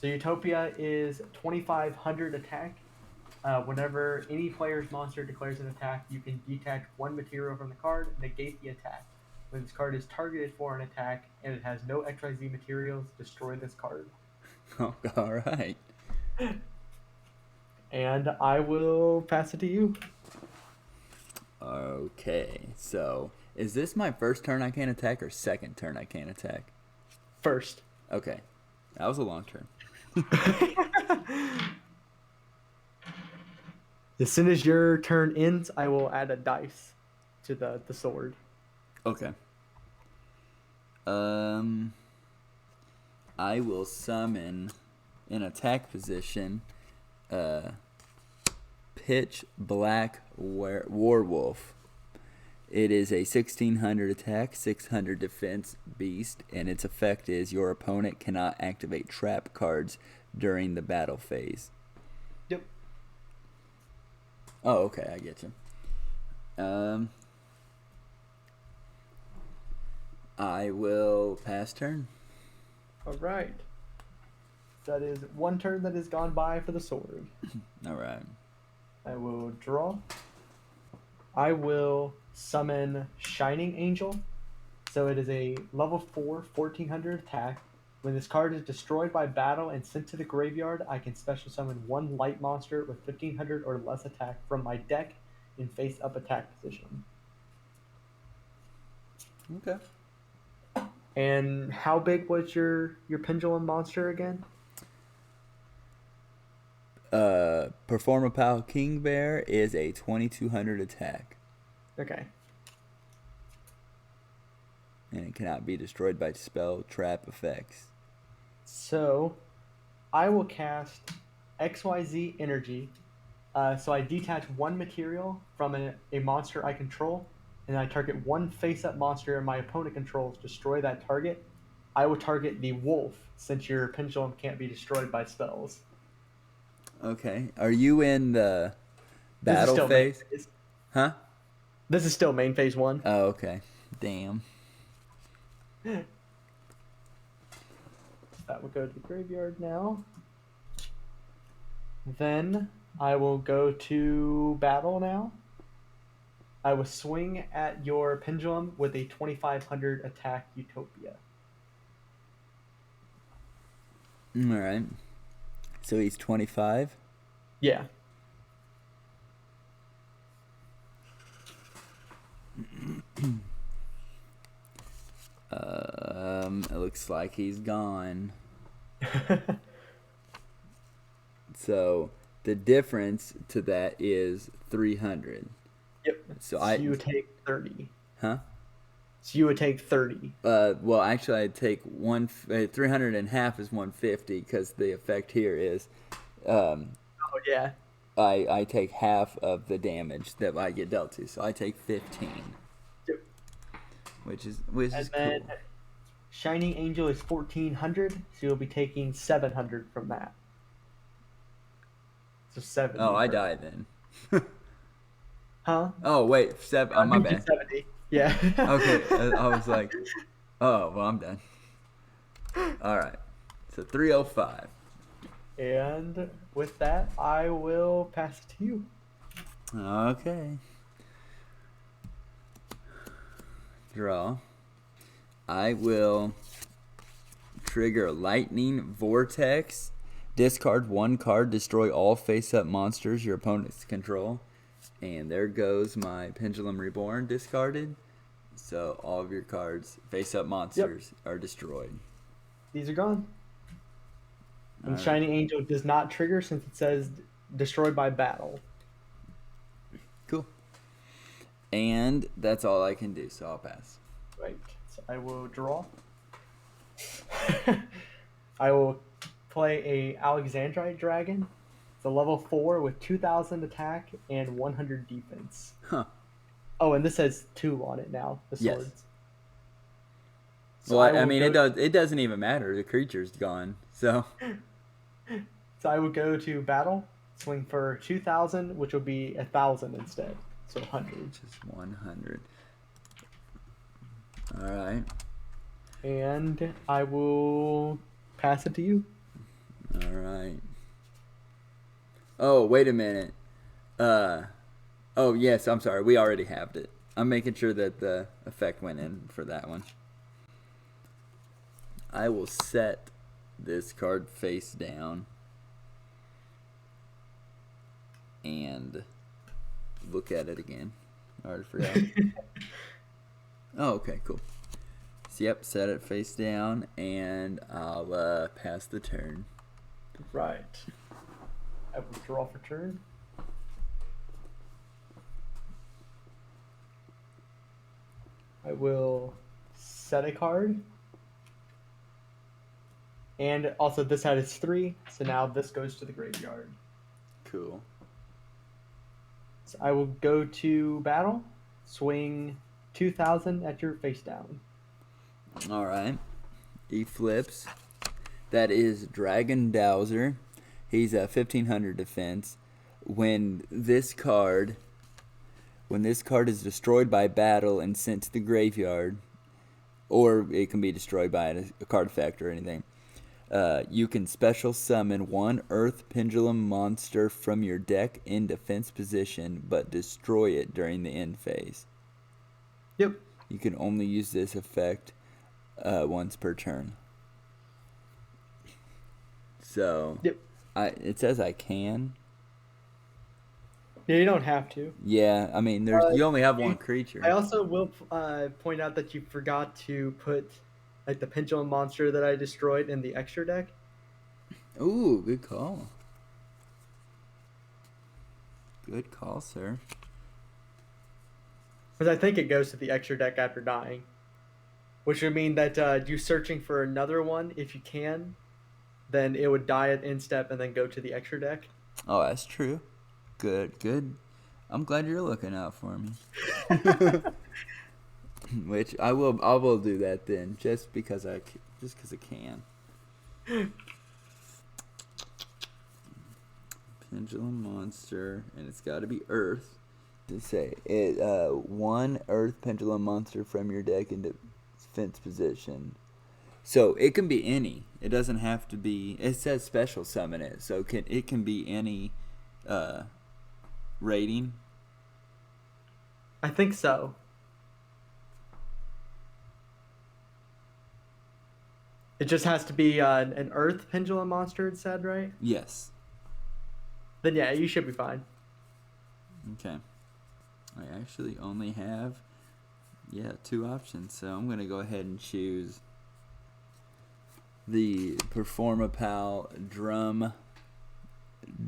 So Utopia is 2500 attack. Whenever any player's monster declares an attack, you can detach one material from the card, negate the attack. When this card is targeted for an attack and it has no XYZ materials, destroy this card. Oh, all right. And I will pass it to you. Okay, so is this my first turn I can't attack or second turn I can't attack? First. Okay, that was a long turn. As soon as your turn ends, I will add a dice to the sword. Okay. I will summon in attack position Pitch Black Warwolf. It is a 1600 attack, 600 defense beast, and its effect is your opponent cannot activate trap cards during the battle phase. Yep. Oh, okay, I get you. I will pass turn. All right. That is one turn that has gone by for the sword. All right. I will draw. I will summon Shining Angel. So it is a level 4, 1400 attack. When this card is destroyed by battle and sent to the graveyard, I can special summon one light monster with 1500 or less attack from my deck in face-up attack position. Okay. And how big was your pendulum monster again? Perform a Pal King Bear is a 2200 attack. Okay. And it cannot be destroyed by spell, trap, effects. So, I will cast XYZ Energy. So I detach one material from a monster I control, and I target one face-up monster my opponent controls, destroy that target. I will target the wolf, since your pendulum can't be destroyed by spells. Okay. Are you in the battle phase? Huh? This is still main phase 1. Oh, okay. Damn. That will go to the graveyard now. Then I will go to battle now. I will swing at your pendulum with a 2500 attack Utopia. Alright. So he's 25? Yeah. It looks like he's gone. So the difference to that is 300. Yep. So you would take 30. Huh? So you would take 30. Well, actually, I'd take 300 and half is 150 because the effect here is. Oh yeah. I take half of the damage that I get dealt to, so I take 15. Yep. Which is And then cool. Shining Angel is 1400, so you'll be taking 700 from that. So 70. Oh, I died then. Huh? Oh wait, my bad. 70. Yeah. Okay, I was like, oh well, I'm done. All right, so 305. And with that, I will pass it to you. Okay. Draw. I will trigger Lightning Vortex. Discard one card. Destroy all face-up monsters your opponents control. And there goes my Pendulum Reborn discarded. So all of your cards, face-up monsters, are destroyed. These are gone. And All right. Shining Angel does not trigger since it says destroyed by battle. Cool. And that's all I can do, so I'll pass. Right. So I will draw. I will play a Alexandrite Dragon. It's a level 4 with 2000 attack and 100 defense. Huh. Oh, and this has 2 on it now, the Yes. swords. So Well, I mean, it doesn't even matter. The creature's gone, so. So I will go to battle, swing for 2000, which will be 1000 instead. So 100. Just 100. All right. And I will pass it to you. All right. Oh, wait a minute. Oh, yes, I'm sorry. We already have it. I'm making sure that the effect went in for that one. I will set this card face down and look at it again. I already forgot. Oh, okay, cool. So, yep, set it face down, and I'll pass the turn. Right. I will draw for turn. I will set a card. And also this had its 3, so now this goes to the graveyard. Cool. So I will go to battle, swing 2000 at your face down. All right. He flips. That is Dragon Dowser. He's a 1500 defense. When this card is destroyed by battle and sent to the graveyard, or it can be destroyed by a card effect or anything, You can special summon one Earth Pendulum monster from your deck in defense position, but destroy it during the end phase. Yep. You can only use this effect once per turn. So, Yep. it says I can. Yeah, you don't have to. Yeah, I mean, you only have one creature. I also will point out that you forgot to put like the pendulum monster that I destroyed in the extra deck. Ooh, good call. Good call, sir. Because I think it goes to the extra deck after dying. Which would mean that you searching for another one, if you can, then it would die at end step and then go to the extra deck. Oh, that's true. Good. I'm glad you're looking out for me. Which I will do that then, just because I can. Pendulum monster, and it's got to be Earth. To say it, one Earth Pendulum monster from your deck into defense position. So it can be any. It doesn't have to be. It says special summon it, so it can be any rating. I think so. It just has to be an Earth Pendulum monster, it said, right? Yes. Then yeah, you should be fine. Okay. I actually only have, 2 options, so I'm going to go ahead and choose the Performapal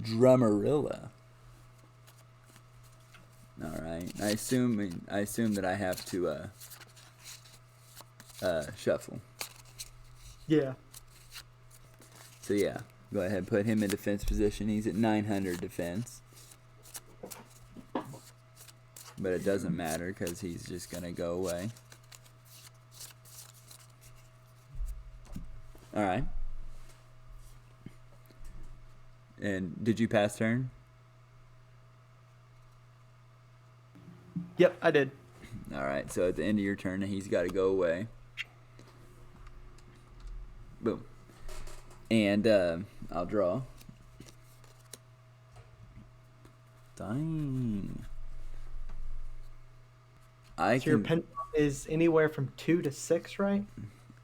Drummerilla. Alright, I assume that I have to shuffle. Yeah. So yeah, go ahead and put him in defense position. He's at 900 defense. But it doesn't matter because he's just going to go away. Alright. And did you pass turn? Yep, I did. Alright, so at the end of your turn, he's got to go away. Boom. And I'll draw. Dang. Your pendulum is anywhere from 2 to 6, right?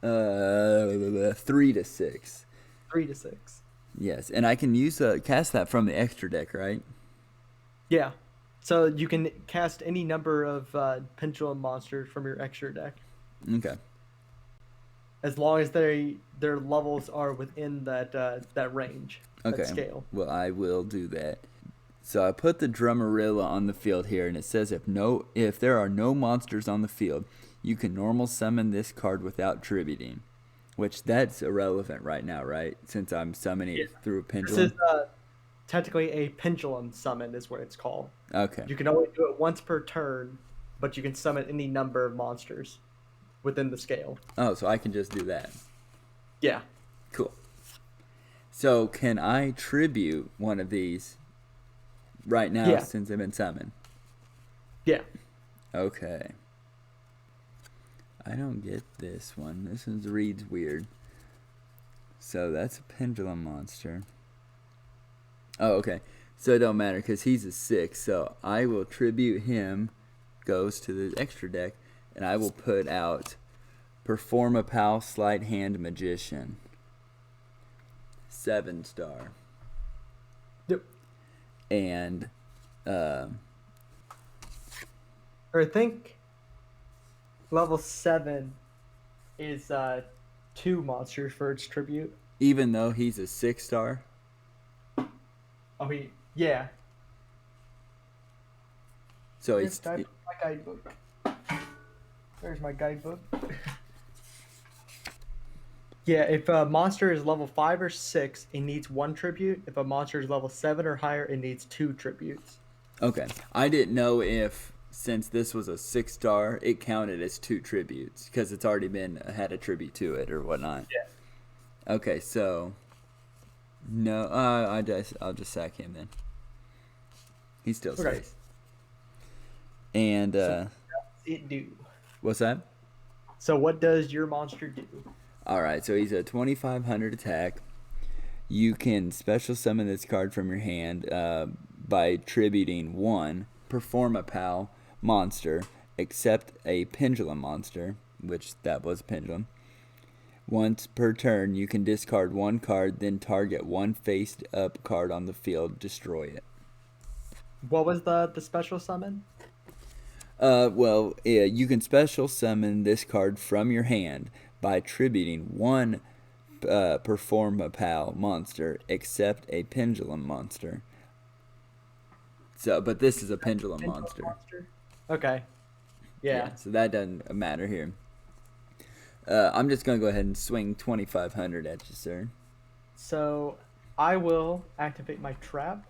3 to 6. 3 to 6. Yes, and I can cast that from the extra deck, right? Yeah. So you can cast any number of pendulum monsters from your extra deck. Okay. As long as their levels are within that range, that scale. Well, I will do that. So I put the Drummerilla on the field here, and it says if there are no monsters on the field, you can normal summon this card without tributing, which that's irrelevant right now, right? Since I'm summoning it through a pendulum. This is technically a pendulum summon is what it's called. Okay. You can only do it once per turn, but you can summon any number of monsters within the scale. Oh, so I can just do that. Yeah. Cool. So can I tribute one of these right now since they've been summoned? Yeah. Okay. I don't get this one. This one reads weird. So that's a pendulum monster. Oh, okay. So it don't matter because he's a 6. So I will tribute him. Goes to the extra deck. And I will put out Performapal Sleight Hand Magician. 7-star. Yep. And Or I think level 7 is 2 monsters for its tribute. even though he's a 6-star. I mean, yeah. So Here's it's my guidebook. There's my guidebook. Yeah, if a monster is level 5 or 6, it needs 1 tribute. If a monster is level 7 or higher, it needs 2 tributes. okay. I didn't know if, since this was a 6-star, it counted as 2 tributes because it's already had a tribute to it or whatnot. Yeah. Okay, so no, I'll just sack him then. He's still Okay. safe. And So what does it do? what's that? So what does your monster do? Alright, so he's a 2500 attack. You can special summon this card from your hand by tributing one Perform a Pal monster, except a Pendulum monster, which that was Pendulum. Once per turn, you can discard one card, then target one face-up card on the field, destroy it. What was the special summon? You can special summon this card from your hand by tributing one Perform a Pal monster, except a Pendulum monster. So, but this is a Pendulum monster. Okay. Yeah. So that doesn't matter here. I'm just gonna go ahead and swing 2500 at you, sir. So I will activate my trap.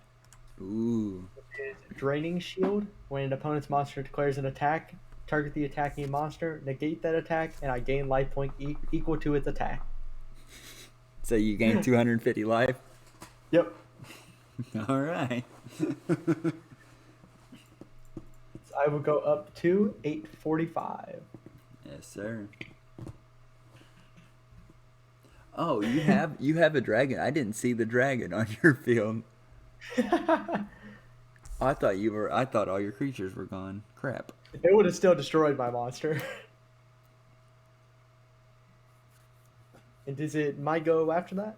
Ooh. It is Draining Shield. When an opponent's monster declares an attack, target the attacking monster, negate that attack, and I gain life point equal to its attack. So you gain 250 life? Yep. All right. So I will go up to 845. Yes, sir. Oh, you have a dragon. I didn't see the dragon on your field. I thought all your creatures were gone. Crap. It would have still destroyed my monster. And is it my go after that?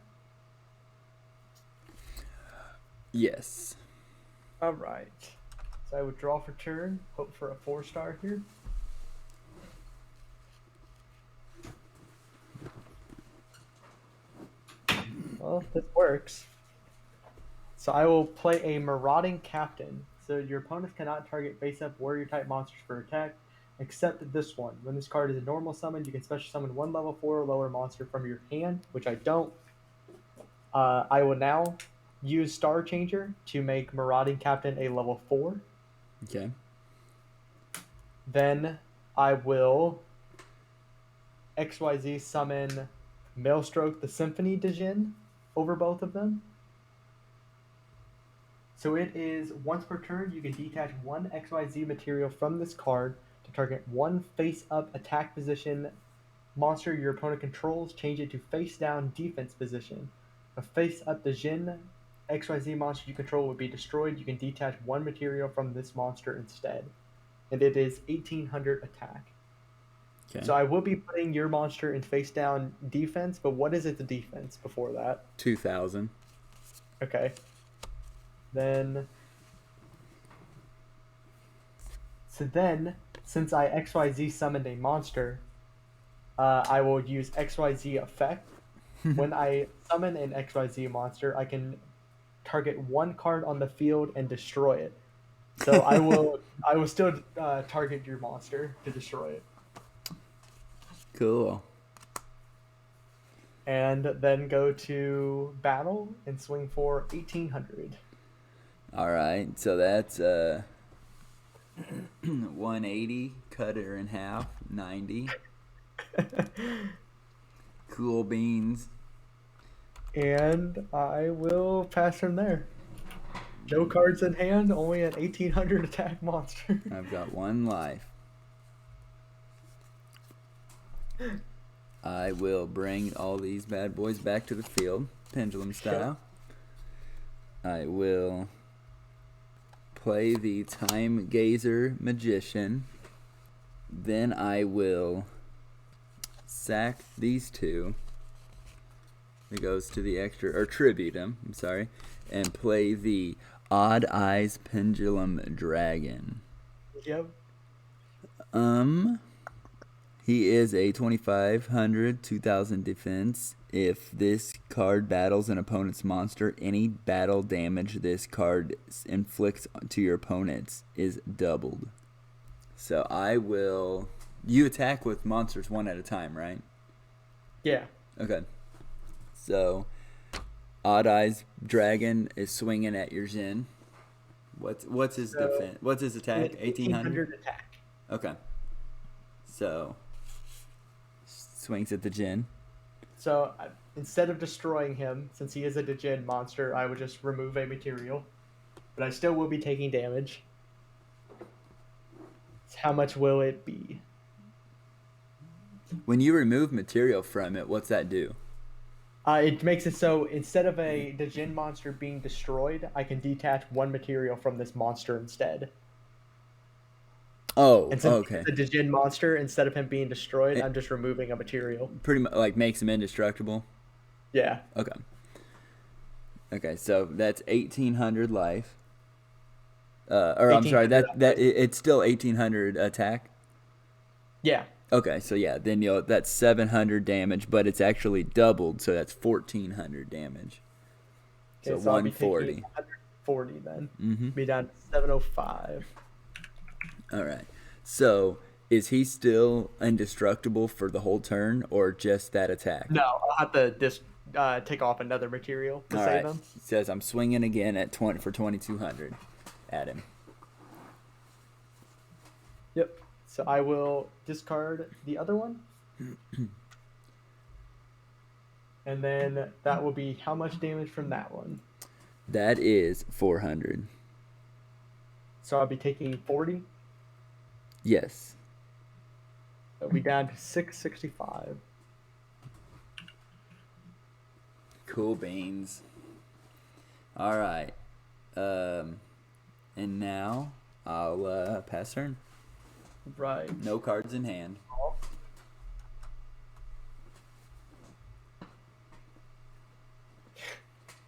Yes. Alright. So I would draw for turn, hope for a 4-star here. Well, this works. So I will play a Marauding Captain. So your opponents cannot target face-up warrior-type monsters for attack, except this one. When this card is a normal summon, you can special summon one level 4 or lower monster from your hand, which I don't. I will now use Star Changer to make Marauding Captain a level 4. Okay. Then I will XYZ summon Maelstroke the Symphony Djinn over both of them. So it is once per turn, you can detach one XYZ material from this card to target one face-up attack position monster your opponent controls, change it to face-down defense position. A face-up Djinn XYZ monster you control would be destroyed. You can detach one material from this monster instead. And it is 1800 attack. Okay. So I will be putting your monster in face-down defense, but what is its defense before that? 2000. Okay. Then, since I XYZ summoned a monster, I will use XYZ effect. When I summon an XYZ monster, I can target one card on the field and destroy it. So I will still target your monster to destroy it. Cool. And then go to battle and swing for 1800. All right. So that's 180. Cut her in half. 90. Cool beans. And I will pass from there. No cards in hand, only an 1800 attack monster. I've got one life. I will bring all these bad boys back to the field, pendulum style. I will play the Time Gazer Magician. Then I will sack these two. It goes to the extra, or tribute him, I'm sorry, and play the Odd Eyes Pendulum Dragon. Yep. He is a 2500, 2000 defense. If this card battles an opponent's monster, any battle damage this card inflicts to your opponents is doubled. So I will... You attack with monsters one at a time, right? Yeah. Okay. So, Odd Eyes Dragon is swinging at your Jin. What's his defense? What's his attack? 1800 attack. Okay. So, swings at the Jin. So instead of destroying him, since he is a Djinn monster, I would just remove a material, but I still will be taking damage. So how much will it be? When you remove material from it, what's that do? It makes it so instead of the Djinn monster being destroyed, I can detach one material from this monster instead. Oh, And since okay. it's a Djinn monster, instead of him being destroyed, It I'm just removing a material. pretty much like makes him indestructible. Yeah. Okay. Okay, so that's 1,800 life. Or I'm sorry, 1800. it's still 1,800 attack. Yeah. Okay, so yeah, then that's 700 damage, but it's actually doubled, so that's 1,400 damage. Okay, So so I'll be 140. taking 140 then. Mm-hmm. Be down to 705. All right. So is he still indestructible for the whole turn, or just that attack? No, I'll have to take off another material to All save right. him. It says I'm swinging again at 20 for 2,200 at him. Yep. So I will discard the other one. And then that will be how much damage from that one? That is 400. So I'll be taking 40. Yes. So we down to 665. Cool beans. All right. And now I'll pass turn. Right. No cards in hand.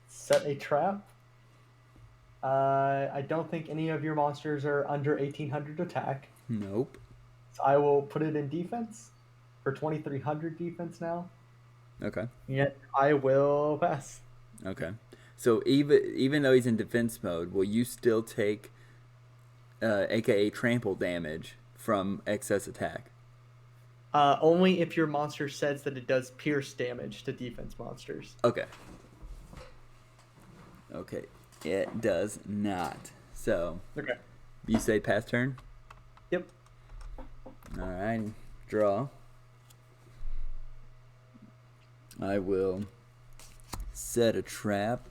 Set a trap. I don't think any of your monsters are under 1800 attack. Nope. So I will put it in defense for 2300 defense now. Okay. Yet I will pass. Okay. So even though he's in defense mode, will you still take aka trample damage from excess attack? Only if your monster says that it does pierce damage to defense monsters. Okay. Okay. It does not. So Okay. you say pass turn? Yep. Alright. Draw. I will set a trap.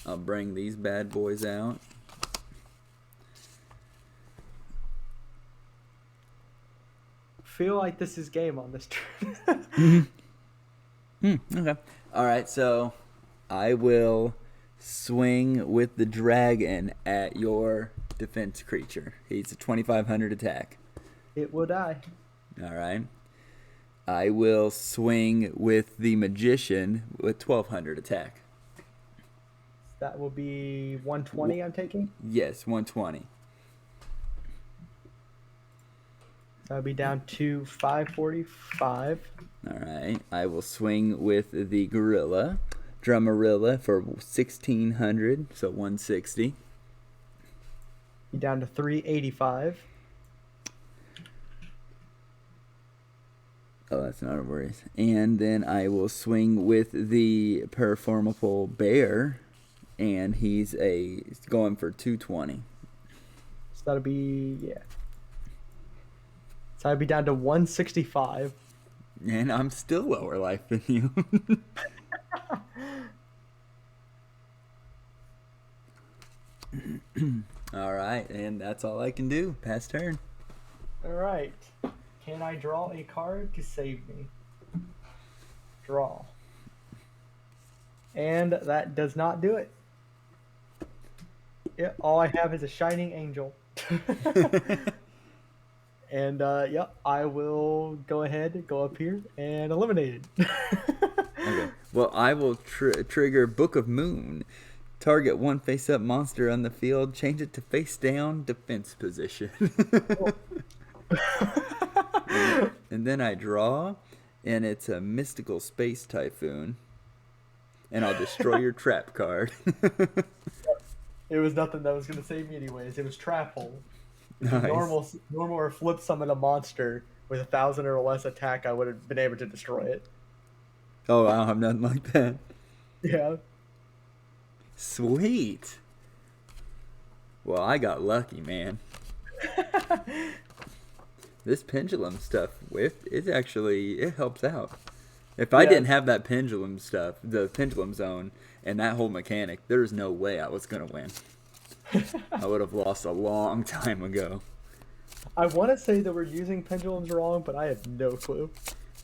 I'll bring these bad boys out. Feel like this is game on this turn. Okay. Alright, so I will swing with the dragon at your defense creature. He's a 2,500 attack. It will die. Alright. I will swing with the magician with 1,200 attack. That will be 120 I'm taking. Yes, 120. That'll be down to 545. Alright. I will swing with the gorilla. Drumarilla for 1,600, so 160. Be down to 385. Oh, that's not a worries. And then I will swing with the performable bear, and he's going for 220. So that'll be, yeah. So I'd be down to 165. And I'm still lower life than you. All right, and that's all I can do. Pass turn. All right. Can I draw a card to save me? Draw. And that does not do it. Yeah, all I have is a shining angel. And yep, I will go ahead, go up here, and eliminate it. Okay. Well, I will trigger Book of Moon. Target one face-up monster on the field. Change it to face-down defense position. And then I draw, and it's a mystical space typhoon. And I'll destroy your trap card. It was nothing that was going to save me anyways. It was Trap Hole. Nice. Normal or flip summon a monster with 1,000 or less attack, I would have been able to destroy it. Oh, I don't have nothing like that. Yeah. Sweet. Well, I got lucky, man. This pendulum stuff it helps out. If I didn't have that pendulum stuff, the pendulum zone, and that whole mechanic, there's no way I was going to win. I would have lost a long time ago. I want to say that we're using pendulums wrong, but I have no clue.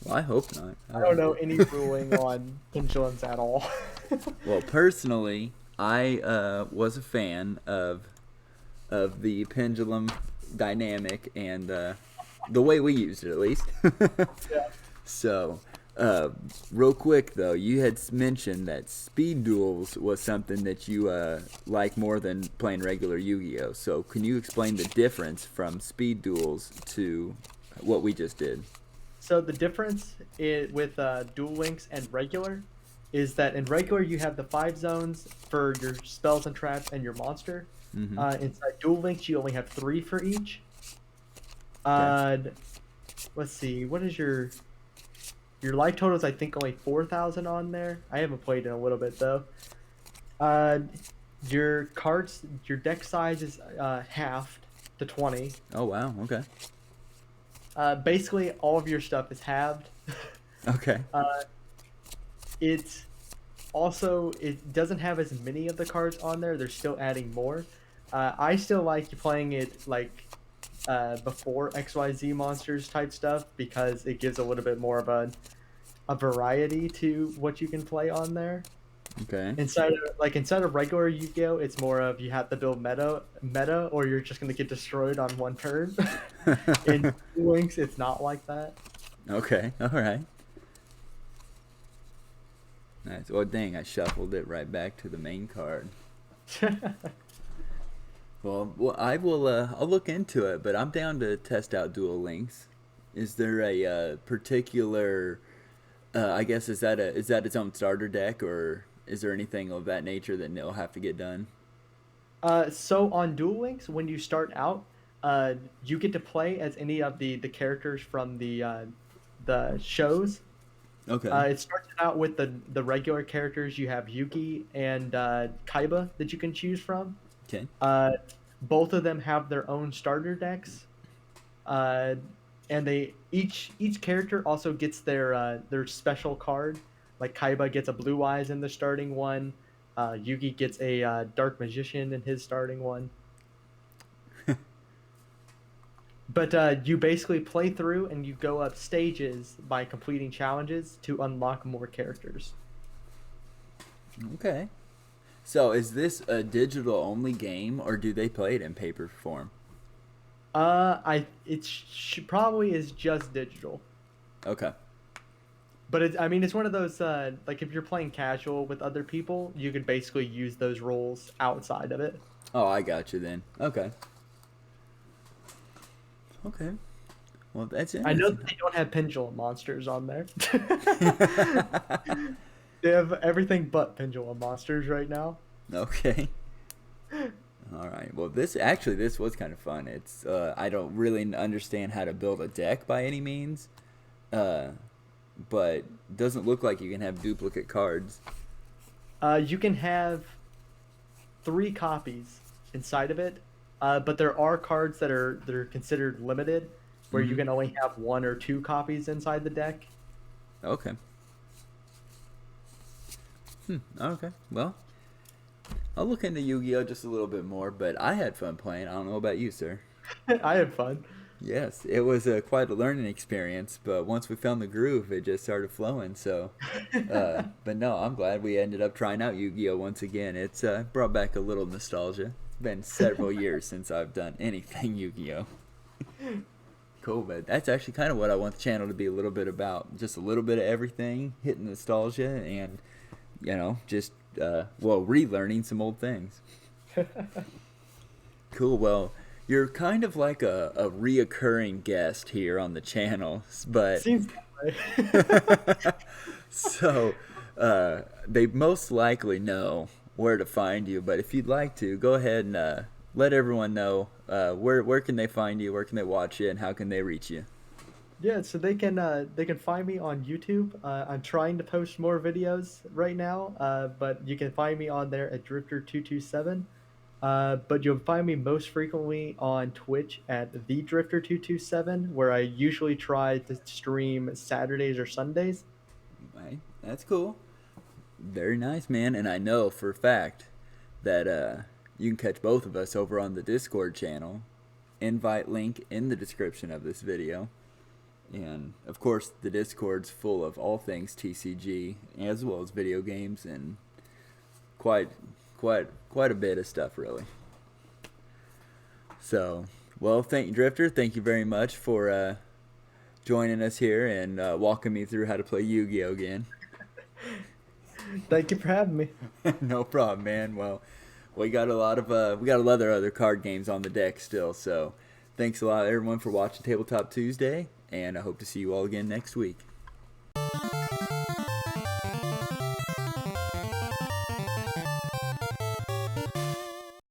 Well, I hope not. I don't know any ruling on pendulums at all. Well, personally, I was a fan of the pendulum dynamic and the way we used it, at least. Yeah. So, real quick though, you had mentioned that speed duels was something that you like more than playing regular Yu-Gi-Oh. So, can you explain the difference from speed duels to what we just did? So the difference with Duel Links and regular is that in regular you have the 5 zones for your spells and traps and your monster. Mm-hmm. Inside Duel Links you only have 3 for each. Okay. Let's see, what is your life totals? I think only 4,000 on there. I haven't played in a little bit though. Uh, your deck size is halved to 20. Oh wow. Okay. Basically, all of your stuff is halved. Okay. It's also, it doesn't have as many of the cards on there. They're still adding more. I still like playing it like before XYZ monsters type stuff because it gives a little bit more of a variety to what you can play on there. Okay. Instead of regular Yu-Gi-Oh, it's more of you have to build meta, or you're just gonna get destroyed on one turn. In Links, it's not like that. Okay. All right. Nice. Well, dang, I shuffled it right back to the main card. Well, I will. I'll look into it, but I'm down to test out Duel Links. Is there a particular? I guess is that its own starter deck, or is there anything of that nature that will have to get done? So on Duel Links, when you start out, you get to play as any of the characters from the shows. Okay. It starts out with the regular characters. You have Yuki and Kaiba that you can choose from. Okay. Both of them have their own starter decks, uh, and they each character also gets their special card. Like Kaiba gets a Blue Eyes in the starting one. Yugi gets a Dark Magician in his starting one. But you basically play through and you go up stages by completing challenges to unlock more characters. Okay. So is this a digital only game, or do they play it in paper form? Probably is just digital, Okay. but it's one of those like if you're playing casual with other people, you could basically use those roles outside of it. Oh, I got you then. Okay. Okay. Well, that's I know interesting. that they don't have pendulum monsters on there. They have everything but pendulum monsters right now. Okay. All right. Well, this was kind of fun. It's I don't really understand how to build a deck by any means, but doesn't look like you can have duplicate cards. You can have 3 copies inside of it, but there are cards that are considered limited, where you Mhm. can only have 1 or 2 copies inside the deck. Okay. Okay. Well, I'll look into Yu-Gi-Oh just a little bit more, but I had fun playing. I don't know about you, sir. I had fun. Yes, it was quite a learning experience, but once we found the groove, it just started flowing. So, but no, I'm glad we ended up trying out Yu-Gi-Oh once again. It's brought back a little nostalgia. It's been several years since I've done anything Yu-Gi-Oh. Cool, but that's actually kind of what I want the channel to be a little bit about. Just a little bit of everything, hitting nostalgia, and just relearning some old things. Cool. Well, you're kind of like a reoccurring guest here on the channel, but Seems that way. so they most likely know where to find you. But if you'd like to, go ahead and let everyone know where can they find you, where can they watch you, and how can they reach you. Yeah, so they can find me on YouTube. I'm trying to post more videos right now, but you can find me on there at Drifter227. But you'll find me most frequently on Twitch at the Drifter227, where I usually try to stream Saturdays or Sundays. Right? That's cool. Very nice, man. And I know for a fact that you can catch both of us over on the Discord channel. Invite link in the description of this video. And of course, the Discord's full of all things TCG, as well as video games, and quite a bit of stuff, really. So, well, thank you, Drifter. Thank you very much for joining us here and walking me through how to play Yu-Gi-Oh again. Thank you for having me. No problem, man. Well, we got a lot of other card games on the deck still. So, thanks a lot, everyone, for watching Tabletop Tuesday, and I hope to see you all again next week.